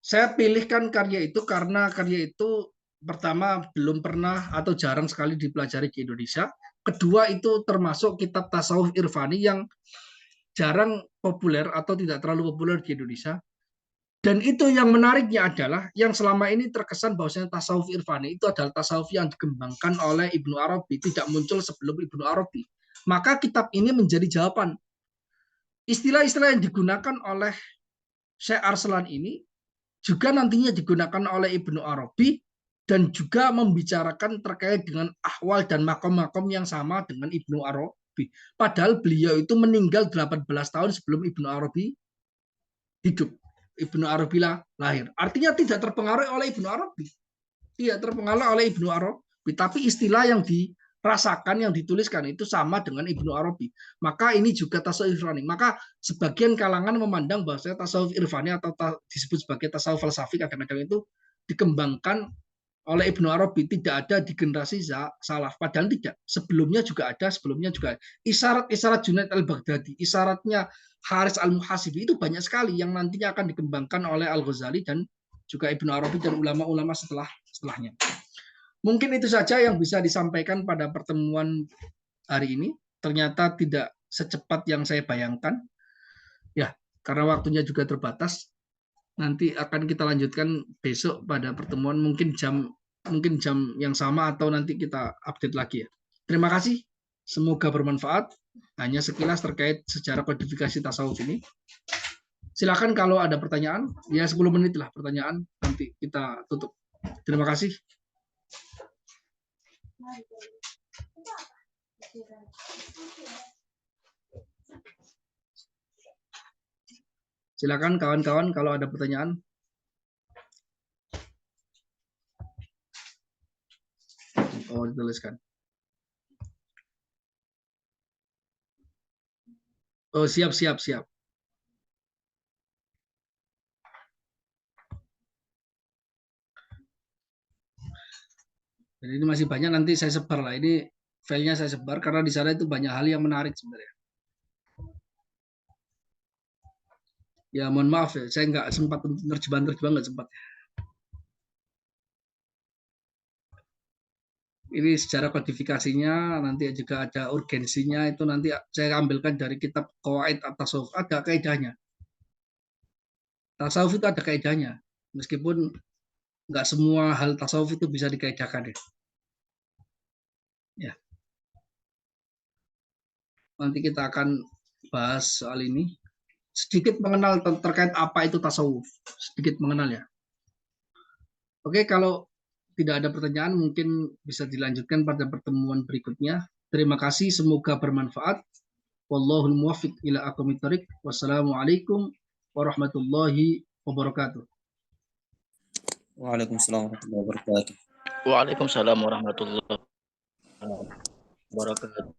Saya pilihkan karya itu karena karya itu pertama belum pernah atau jarang sekali dipelajari di Indonesia. Kedua itu termasuk kitab tasawuf irfani yang jarang populer atau tidak terlalu populer di Indonesia. Dan itu yang menariknya adalah yang selama ini terkesan bahwasanya tasawuf irfani itu adalah tasawuf yang dikembangkan oleh Ibnu Arabi, tidak muncul sebelum Ibnu Arabi. Maka kitab ini menjadi jawaban. Istilah-istilah yang digunakan oleh Syekh Arslan ini juga nantinya digunakan oleh Ibnu Arabi dan juga membicarakan terkait dengan ahwal dan makom-makom yang sama dengan Ibnu Arabi. Padahal beliau itu meninggal 18 tahun sebelum Ibnu Arabi hidup. Ibnu Arabi lahir. Artinya tidak terpengaruh oleh Ibnu Arabi. Tidak terpengaruh oleh Ibnu Arabi. Tapi istilah yang dirasakan, yang dituliskan itu sama dengan Ibnu Arabi. Maka ini juga tasawuf irfani. Maka sebagian kalangan memandang bahwa tasawuf irfani atau disebut sebagai tasawuf falsafi kadang-kadang itu dikembangkan oleh Ibnu Arabi, tidak ada di generasi salaf. Padahal tidak. Sebelumnya juga ada, Isyarat-isyarat Junaid al-Baghdadi, isyaratnya Haris al-Muhasibi itu banyak sekali yang nantinya akan dikembangkan oleh Al-Ghazali dan juga Ibnu Arabi dan ulama-ulama setelahnya. Mungkin itu saja yang bisa disampaikan pada pertemuan hari ini. Ternyata tidak secepat yang saya bayangkan. Ya, karena waktunya juga terbatas. Nanti akan kita lanjutkan besok pada pertemuan mungkin jam yang sama atau nanti kita update lagi ya. Terima kasih. Semoga bermanfaat. Hanya sekilas terkait sejarah kodifikasi tasawuf ini. Silakan kalau ada pertanyaan, ya 10 menit lah pertanyaan, nanti kita tutup. Terima kasih. Silakan kawan-kawan kalau ada pertanyaan. Oh, dituliskan. Oh, siap. Jadi ini masih banyak, nanti saya sebar lah. Ini filenya saya sebar karena di sana itu banyak hal yang menarik sebenarnya. Ya mohon maaf ya, saya nggak sempat terjemahan nggak sempat. Ini sejarah kodifikasinya, nanti juga ada urgensinya, itu nanti saya ambilkan dari kitab Qawaid at-Tasawuf, ada kaidahnya. Tasawuf itu ada kaidahnya, meskipun nggak semua hal tasawuf itu bisa dikaidahkan ya. Ya. Nanti kita akan bahas soal ini. Sedikit mengenal terkait apa itu tasawuf, sedikit mengenal ya. Oke, kalau tidak ada pertanyaan mungkin bisa dilanjutkan pada pertemuan berikutnya. Terima kasih, semoga bermanfaat. Wallahul muwaffiq ila aqwamit thoriq. Wassalamualaikum warahmatullahi wabarakatuh. Waalaikumsalam warahmatullahi wabarakatuh. Waalaikumsalam warahmatullahi wabarakatuh.